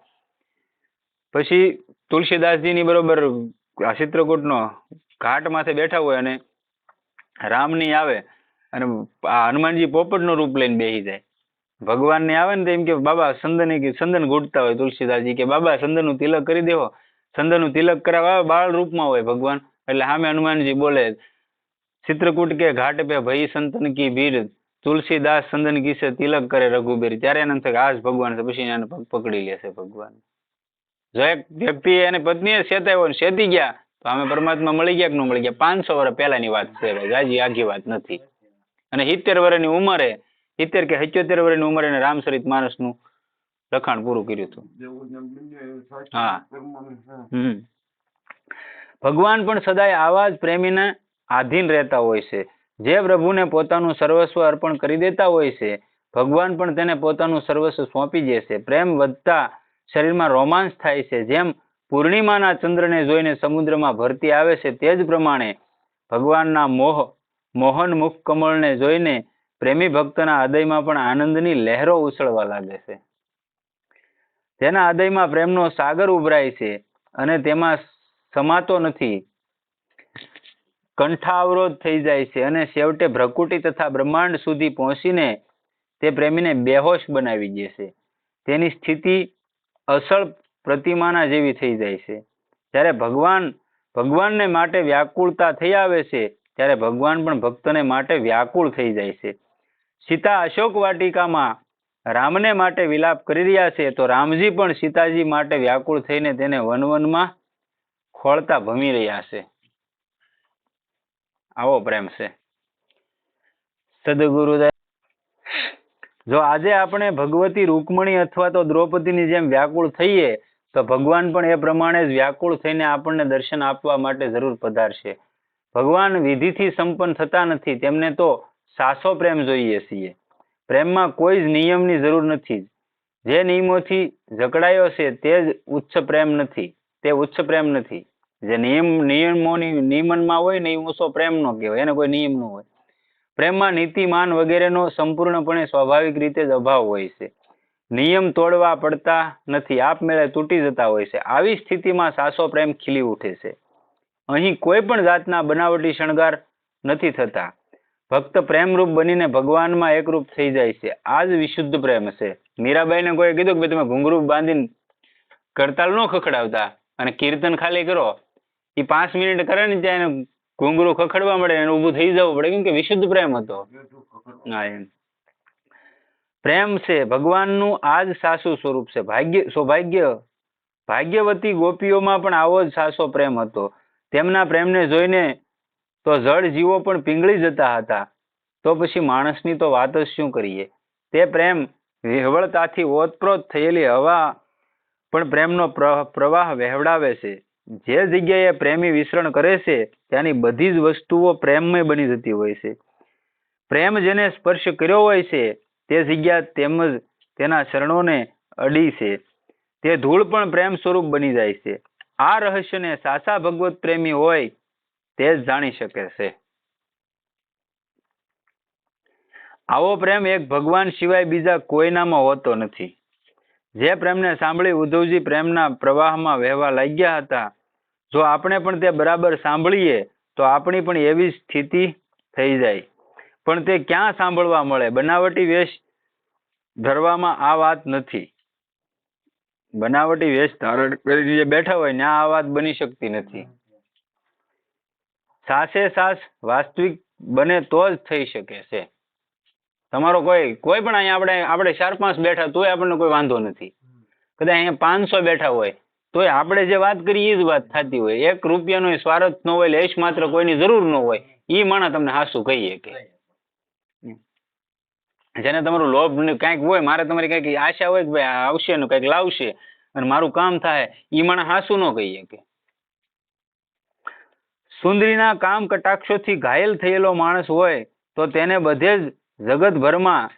S1: પછી તુલસીદાસજીની બરોબર આ ચિત્રકૂટનો ઘાટ માથે બેઠા હોય, અને રામની આવે અને આ હનુમાનજી પોપટનું રૂપ લઈને બેસી જાય. ભગવાનની આવે ને તો એમ કે બાબા સંદન ઘૂંટતા હોય તુલસીદાસજી કે બાબા સંદનનું તિલક કરી દેવો. સંદનનું તિલક કરાવવા બાળ રૂપમાં હોય ભગવાન. એટલે સામે હનુમાનજી બોલે ચિત્રકૂટ કે ઘાટ પે ભઈ સંતન કી ભીડ તુલસીદાસ સંદન કી સે તિલક કરે રઘુબીર. ત્યારે એને થાય આજ ભગવાન છે, પછી એને પકડી લેશે ભગવાન. જો એક વ્યક્તિ એને પત્નીએ શેતાય હોય શેતી ગયા તો અમે પરમાત્મા મળી ગયા કે ન મળી ગયા. 500 વર્ષ પહેલાની વાત છે, જાજી આખી વાત નથી. અને 70 વર્ષની ઉંમરે 70 કે 77 વર્ષની ઉંમરે એને રામચરિત માનસનું લખાણ પૂરું કર્યું હતું. હા. ભગવાન પણ સદાય આવા જ પ્રેમીને આધીન રહેતા હોય છે. જે પ્રભુને પોતાનું સર્વસ્વ અર્પણ કરી દેતા હોય છે, ભગવાન પણ તેને પોતાનું સર્વસ્વ સોંપી દે છે. પ્રેમ વધતા શરીરમાં રોમાંચ થાય છે. જેમ પૂર્ણિમાના ચંદ્રને જોઈને સમુદ્રમાં ભરતી આવે છે, તે જ પ્રમાણે ભગવાનના મોહન મુખ કમળને જોઈને પ્રેમી ભક્તના હૃદયમાં પણ આનંદની લહેરો ઉછળવા લાગે છે. તેના હૃદયમાં પ્રેમનો સાગર ઉભરાય છે અને તેમાં સમાતો નથી, કંઠાવરોધ થઈ જાય છે અને છેવટે ભ્રકુટી તથા બ્રહ્માંડ સુધી પહોંચીને તે પ્રેમીને બેહોશ બનાવી દે છે. તેની સ્થિતિ અસળ પ્રતિમાના જેવી થઈ જાય છે. જ્યારે ભગવાનને માટે વ્યાકુળતા થઈ આવે છે, ત્યારે ભગવાન પણ ભક્તને માટે વ્યાકુળ થઈ જાય છે. સીતા અશોક વાટિકામાં રામને માટે વિલાપ કરી રહ્યા છે, તો રામજી પણ સીતાજી માટે વ્યાકુળ થઈને તેને વનવનમાં ખોળતા ભમી રહ્યા છે. આવો પ્રેમ છે સદગુરુદેવ. જો આજે આપણે ભગવતી રૂકમણી અથવા તો દ્રૌપદીની જેમ વ્યાકુળ થઈએ, તો ભગવાન પણ એ પ્રમાણે જ વ્યાકુળ થઈને આપણને દર્શન આપવા માટે જરૂર પધારશે. ભગવાન વિધિથી સંપન્ન થતા નથી, તેમને તો સાસો પ્રેમ જોઈએ છીએ. પ્રેમમાં કોઈ જ નિયમની જરૂર નથી. જે નિયમોથી જકડાયો છે તે જ ઉચ્ચ પ્રેમ નથી. જે નિયમનમાં હોય ને એ ઊંચો પ્રેમ નો કહેવાય, એને કોઈ નિયમ ન હોય. પ્રેમમાં નીતિ માન વગેરેનો સંપૂર્ણપણે સ્વાભાવિક રીતે જ અભાવ હોય છે. નિયમ તોડવા પડતા નથી, આપમેળે તૂટી જતા હોય છે. આવી સ્થિતિમાં સાસો પ્રેમ ખીલી ઉઠે છે. અહીં કોઈ પણ જાતના બનાવટી શણગાર નથી થતા. ભક્ત પ્રેમરૂપ બનીને ભગવાનમાં એકરૂપ થઈ જાય છે. આ જ વિશુદ્ધ પ્રેમ છે. મીરાબાઈને કોઈ કીધું કે તમે ઘુંઘરું બાંધીને કરતાલ ન ખખડાવતા અને કીર્તન ખાલી કરો, એ 5 મિનિટ કરે ને ત્યાં એને ઘુંઘરું ખખડવા મળે, એને ઊભું થઈ જવું પડે, કેમ કે વિશુદ્ધ પ્રેમ હતો. હા, એમ પ્રેમ છે ભગવાનનું આ જ સાસુ સ્વરૂપ છે. ભાગ્યવતી ગોપીઓમાં પણ આવો જ સાસો પ્રેમ હતો. તેમના પ્રેમને જોઈને તો જળ જીવો પણ પીંગળી જતા હતા, તો પછી માણસની તો વાત જ શું કરીએ. તે પ્રેમ વિહવળતાથી ઓતપ્રોત થયેલી હવા પણ પ્રેમનો પ્રવાહ વહેવડાવે છે. જે જગ્યાએ પ્રેમી વિચરણ કરે છે ત્યાંની બધી જ વસ્તુઓ પ્રેમમય બની જતી હોય છે. પ્રેમ જેને સ્પર્શ કર્યો હોય છે તે જગ્યા તેમજ તેના ચરણોને અડી છે, તે ધૂળ પણ પ્રેમ સ્વરૂપ બની જાય છે. આ રહસ્યને સાચા ભગવત પ્રેમી હોય તે જ જાણી શકે છે. આવો પ્રેમ એક ભગવાન સિવાય બીજા કોઈનામાં હોતો નથી. જે પ્રેમને સાંભળી ઉદ્ધવજી પ્રેમના પ્રવાહમાં વહેવા લાગ્યા હતા, જો આપણે પણ તે બરાબર સાંભળીએ તો આપણી પણ એવી સ્થિતિ થઈ જાય. પણ તે ક્યાં સાંભળવા મળે? બનાવટી વેશ ધરવામાં આ વાત નથી. બનાવટી વેશ ધારણ કરીને જે બેઠા હોય ત્યાં આ વાત બની શકતી નથી. સાસે સાસ વાસ્તવિક બને તો જ થઈ શકે છે. તમારો કોઈ પણ અહીંયા આપણે 4-5 બેઠા તોય આપણને કોઈ વાંધો નથી. કદાચ અહીંયા 500 બેઠા હોય તોય આપણે જે વાત કરીએ એ જ વાત થતી હોય. 1 રૂપિયાનો સ્વાર્થ ન હોય, લેશ માત્ર કોઈની જરૂર ન હોય, એ માણસ તમને હાસું કહીએ કે જેને તમારું લોભ કંઈક હોય, મારે તમારી કંઈક આશા હોય કે ભાઈ આવશે ને કંઈક લાવશે અને મારું કામ થાય, એ માણસ હાસું ન કહીએ કે. સુંદરીના કામ કટાક્ષોથી ઘાયલ થયેલો માણસ હોય તો તેને બધે જ જગતભરમાં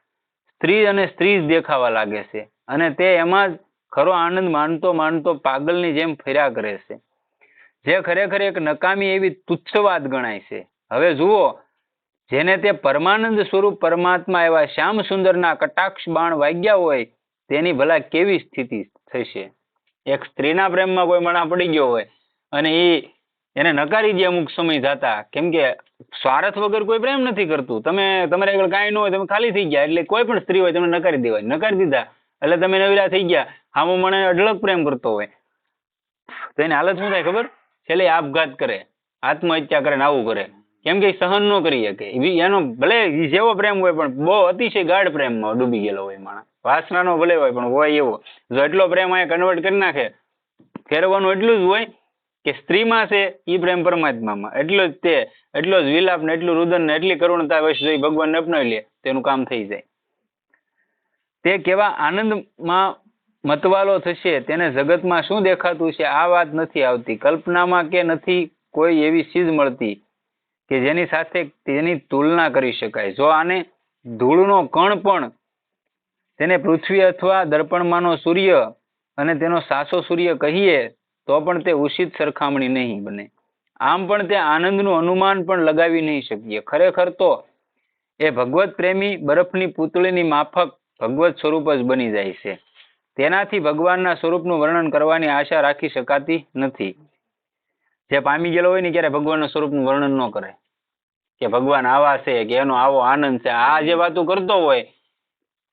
S1: સ્ત્રી અને સ્ત્રી જ દેખાવા લાગે છે અને તે એમાં જ ખરો આનંદ માનતો પાગલની જેમ ફર્યા કરે છે, જે ખરેખર એક નકામી એવી તુચ્છ વાત ગણાય છે. હવે જુઓ, જેને તે પરમાનંદ સ્વરૂપ પરમાત્મા એવા શ્યામ સુંદરના કટાક્ષ બાણ વાગ્યા હોય તેની ભલા કેવી સ્થિતિ થશે? એક સ્ત્રીના પ્રેમમાં કોઈ માણસ પડી ગયો હોય અને એ એને નકારી દે અમુક સમય જતા. કેમ કે સ્વાર્થ વગર કોઈ પ્રેમ નથી કરતું. તમારે આગળ કાંઈ ન હોય, તમે ખાલી થઈ ગયા એટલે કોઈ પણ સ્ત્રી હોય તમને નકારી દેવાય. નકારી દીધા એટલે તમે નવીરા થઈ ગયા. હામો મને અઢળક પ્રેમ કરતો હોય તો એની હાલત શું થાય ખબર? છેલ્લે આપઘાત કરે, આત્મહત્યા કરે ને આવું કરે. કેમ કે સહન ન કરી શકે. એનો ભલે જેવો પ્રેમ હોય પણ બહુ અતિશય ગાઢ પ્રેમમાં ડૂબી ગયેલો હોય માણસ. વાસનાનો ભલે હોય પણ હોય એવો. જો એટલો પ્રેમ અહીંયા કન્વર્ટ કરી નાખે, ફેરવવાનું એટલું જ હોય કે સ્ત્રીમાં છે એ પ્રેમ પરમાત્મામાં એટલો જ તે, એટલો જ વિલાપ ને એટલું રુદન ને એટલી કરુણતા વશ જોઈ ભગવાનને અપનાવી લે તેનું કામ થઈ જાય. તે કેવા આનંદમાં મતવાલો થશે, તેને જગતમાં શું દેખાતું છે આ વાત નથી આવતી. કલ્પનામાં કે નથી કોઈ એવી ચીજ મળતી કે જેની સાથે તેની તુલના કરી શકાય. જો આને ધૂળનો કણ પણ તેને પૃથ્વી અથવા દર્પણમાંનો સૂર્ય અને તેનો સાસો સૂર્ય કહીએ તો પણ તે ઉચિત સરખામણી નહીં બને. આમ પણ તે આનંદનું અનુમાન પણ લગાવી નહીં શકીએ. ખરેખર તો એ ભગવત પ્રેમી બરફની પૂતળીની માફક ભગવત સ્વરૂપ જ બની જાય છે. તેનાથી ભગવાનના સ્વરૂપનું વર્ણન કરવાની આશા રાખી શકાતી નથી. જે પામી ગયેલો હોય ને ક્યારે ભગવાનના સ્વરૂપનું વર્ણન ન કરે કે ભગવાન આવા છે કે એનો આવો આનંદ છે. આ જે વાતો કરતો હોય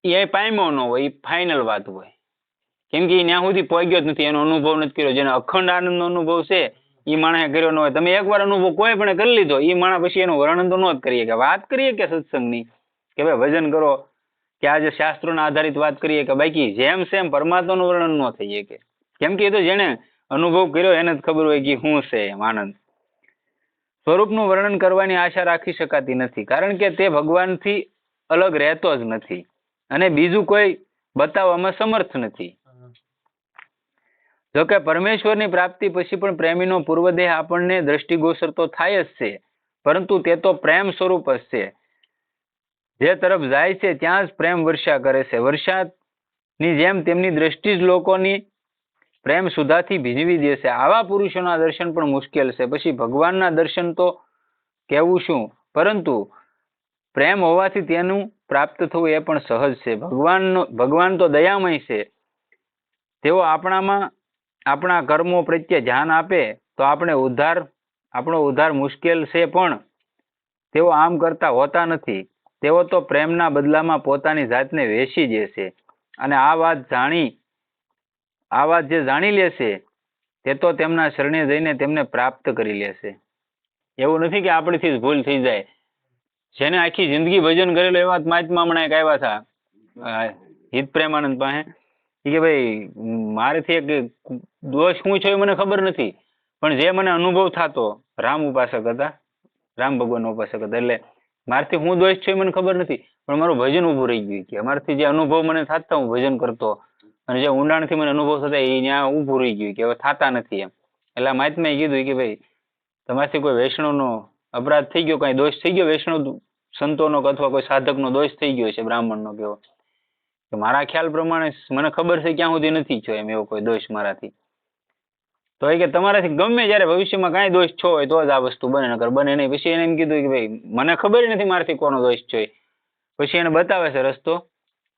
S1: એ પામ્યો ન હોય, એ ફાઇનલ વાત હોય. કેમ કે ત્યાં સુધી પહોંચ્યો જ નથી, એનો અનુભવ નથી કર્યો. જેને અખંડ આનંદનો અનુભવ છે એ માણસે કર્યો ન હોય. તમે એકવાર અનુભવ કોઈ પણ કરી લીધો એ માણસ પછી એનું વર્ણન તો ન જ કરીએ. કે વાત કરીએ કે સત્સંગની કે ભાઈ ભજન કરો કે આજે શાસ્ત્રોના આધારિત વાત કરીએ કે બાકી જેમ સેમ પરમાત્માનું વર્ણન ન થઈ શકે. કેમ કે એ તો જેને અનુભવ કર્યો એને જ ખબર હોય કે શું છે એમ આનંદ. સ્વરૂપનું વર્ણન કરવાની આશા રાખી શકાતી નથી, કારણ કે તે ભગવાનથી અલગ રહેતો જ નથી અને બીજું કોઈ બતાવવામાં સમર્થ નથી. જોકે પરમેશ્વરની પ્રાપ્તિ પછી પણ પ્રેમીનો પૂર્વદેહ આપણને દ્રષ્ટિગોચર તો થાય જ છે, પરંતુ તે તો પ્રેમ સ્વરૂપ જ છે. જે તરફ જાય છે ત્યાં જ પ્રેમ વર્ષા કરે છે. વર્ષાની જેમ તેમની દ્રષ્ટિ જ લોકોની પ્રેમ સુધાથી ભીંજવી દે છે. આવા પુરુષોના દર્શન પણ મુશ્કેલ છે. પછી ભગવાનના દર્શન તો કહેવું શું, પરંતુ પ્રેમ હોવાથી તેનું પ્રાપ્ત થવું એ પણ સહજ છે. ભગવાન તો દયામય છે. તેઓ આપણા કર્મો પ્રત્યે ધ્યાન આપે તો આપણો ઉદ્ધાર મુશ્કેલ છે, પણ તેઓ આમ કરતા હોતા નથી. તેઓ તો પ્રેમના બદલામાં પોતાની જાતને વેચી દે છે અને આ વાત જે જાણી લેશે તે તો તેમના શરણે જઈને તેમને પ્રાપ્ત કરી લેશે. એવું નથી કે આપણીથી જ ભૂલ થઈ જાય. જેને આખી જિંદગી ભજન કરેલો એવા મહાત્મા હમણાં એક આવ્યા હતા હિત પ્રેમાનંદ પાસે કે ભાઈ મારેથી એક દોષ શું છે મને ખબર નથી, પણ જે મને અનુભવ થતો, રામ ઉપાસક હતા, રામ ભગવાનનો ઉપાસક હતા, એટલે મારથી હું દોષ છે મને ખબર નથી, પણ મારું ભજન ઊભું રહી ગયું. કે અમારથી જે અનુભવ મને થતા હું ભજન કરતો અને જે ઊંડાણથી મને અનુભવ થતા એ ત્યાં ઊભું રહી ગયું કે હવે થતા નથી એમ. એટલે મહાત્માએ કીધું કે ભાઈ તમારથી કોઈ વૈષ્ણવનો અપરાધ થઈ ગયો, કઈ દોષ થઈ ગયો, વૈષ્ણવ સંતોનો અથવા કોઈ સાધકનો દોષ થઈ ગયો છે બ્રાહ્મણનો કેવો, કે મારા ખ્યાલ પ્રમાણે મને ખબર છે ક્યાં સુધી નથી થયો એમ એવો કોઈ દોષ મારાથી. તો એ કે તમારાથી ગમે જ્યારે ભવિષ્યમાં કાંઈ દોષ છો હોય તો જ આ વસ્તુ બને, નકર બને નહીં. પછી એને એમ કીધું કે ભાઈ મને ખબર નથી મારાથી કોનો દોષ છે. પછી એને બતાવે છે રસ્તો.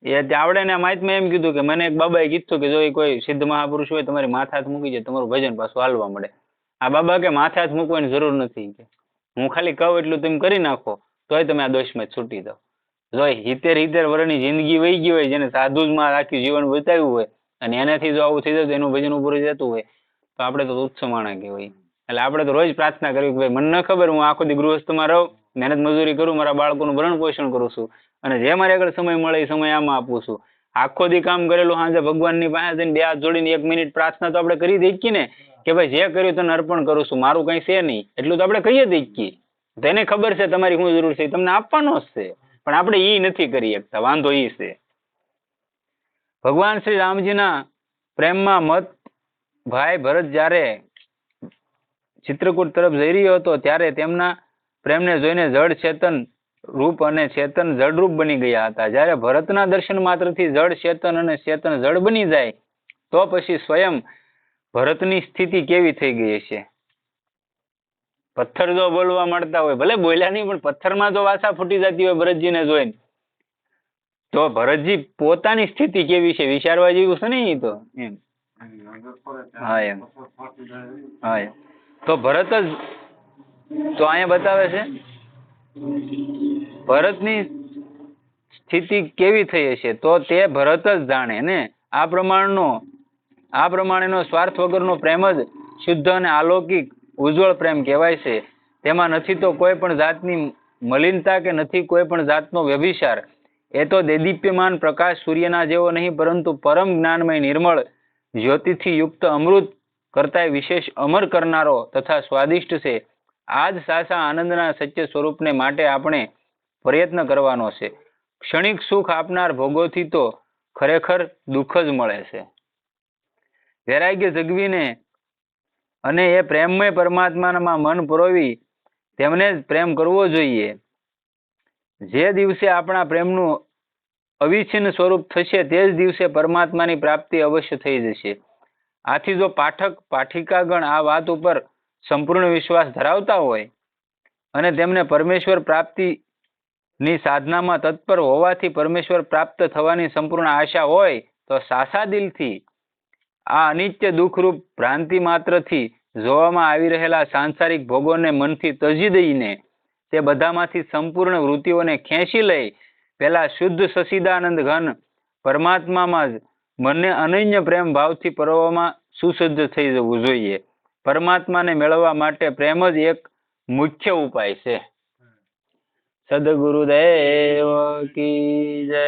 S1: એ આવડે ને મહાત્માએ એમ કીધું કે મને એક બાબાએ કીધું કે જો એ કોઈ સિદ્ધ મહાપુરુષ હોય તમારી માથે હાથ મૂકી જાય તમારું ભજન પાછું હાલવા મળે. આ બાબા કે માથે હાથ મૂકવાની જરૂર નથી, કે હું ખાલી કહું એટલું તમે કરી નાખો તોય તમે આ દોષમાં છૂટી જાઓ. જો 70 વર્ષની જિંદગી વહી ગઈ હોય, જેને સાધુમાં આખી જીવન બતાવ્યું હોય અને એનાથી જો આવું થઈ જાય તો એનું ભજન ઉભું રહી જતું હોય તો આપણે તો તુચ્છ માણા કહેવાય. એટલે આપણે તો રોજ પ્રાર્થના કરવી કે ભાઈ મને ન ખબર, હું આખો દી ગૃહસ્થમાં રહું, મહેનત મજૂરી કરું, મારા બાળકોનું ભરણ પોષણ કરું છું અને જે મારે આગળ સમય મળે એ સમય આમાં આપું છું. આખો દી કામ કરેલું સાંજે ભગવાનની પાસે જઈને 2 હાથ જોડીને 1 મિનિટ પ્રાર્થના તો આપણે કરી દઈએ ને કે ભાઈ જે કર્યું તને અર્પણ કરું છું, મારું કઈ છે નહીં, એટલું તો આપણે કહીએ દઈએ. તેને ખબર છે તમારી શું જરૂર છે, તમને આપવાનો જ છે, પણ આપણે એ નથી કરી શકતા. વાંધો એ છે. ભગવાન શ્રી રામજીના પ્રેમમાં મત ભાઈ ભરત જ્યારે ચિત્રકૂટ તરફ જઈ રહ્યો હતો ત્યારે તેમના પ્રેમને જોઈને જળ ચેતન રૂપ અને ચેતન જળરૂપ બની ગયા હતા. જ્યારે ભરતના દર્શન માત્રથી જળ ચેતન અને ચેતન જળ બની જાય તો પછી સ્વયં ભરતની સ્થિતિ કેવી થઈ ગઈ છે. પથ્થર જો બોલવા માંડતા હોય, ભલે બોલ્યા નહીં પણ પથ્થરમાં જો વાસા ફૂટી જતી હોય ભરતજીને જોઈને, તો ભરતજી પોતાની સ્થિતિ કેવી છે વિચારવા જેવું છે ને. એ તો એમ હા એમ હા એમ તો ભરત જ તો અહીંયા બતાવે છે ભરતની સ્થિતિ કેવી થઈ હશે તો તે ભરત જ જાણે ને. આ પ્રમાણેનો સ્વાર્થ વગરનો પ્રેમ જ શુદ્ધ અને અલૌકિક ઉજ્જવળ પ્રેમ કહેવાય છે. તેમાં નથી તો કોઈ પણ જાતની મલિનતા કે નથી કોઈ પણ જાતનો વ્યભિચાર. એ તો દેદીપ્યમાન પ્રકાશ સૂર્યના જેવો નહીં પરંતુ પરમ જ્ઞાનમય નિર્મળ જ્યોતિથી યુક્ત અમૃત કરતાંય વિશેષ અમર કરનારો તથા સ્વાદિષ્ટ છે. આ જ સાચા આનંદના સત્ય સ્વરૂપને માટે આપણે પ્રયત્ન કરવાનો છે. ક્ષણિક સુખ આપનાર ભોગોથી તો ખરેખર દુઃખ જ મળે છે. વૈરાગ્ય જગવીને અને એ પ્રેમમય પરમાત્મામાં મન પરોવી તેમને જ પ્રેમ કરવો જોઈએ. જે દિવસે આપણા પ્રેમનું અવિચ્છિન્ન સ્વરૂપ થશે તે જ દિવસે પરમાત્માની પ્રાપ્તિ અવશ્ય થઈ જશે. આથી જો પાઠક પાઠિકાગણ આ વાત ઉપર સંપૂર્ણ વિશ્વાસ ધરાવતા હોય અને તેમને પરમેશ્વર પ્રાપ્તિની સાધનામાં તત્પર હોવાથી પરમેશ્વર પ્રાપ્ત થવાની સંપૂર્ણ આશા હોય તો સાચા દિલથી આ અનિત્ય દુઃખરૂપ ભ્રાંતિ માત્રથી જોવામાં આવી રહેલા સાંસારિક ભોગોને મનથી તજી દઈને તે બધામાંથી સંપૂર્ણ વૃત્તિઓને ખેંચી લઈ પેલા શુદ્ધ સચિદાનંદ ઘન પરમાત્મામાં જ મનને અનન્ય પ્રેમ ભાવથી પરોવવામાં સુસજ્જ થઈ જવું જોઈએ. પરમાત્માને મેળવવા માટે પ્રેમ જ એક મુખ્ય ઉપાય છે. સદગુરુદેવ કી જય.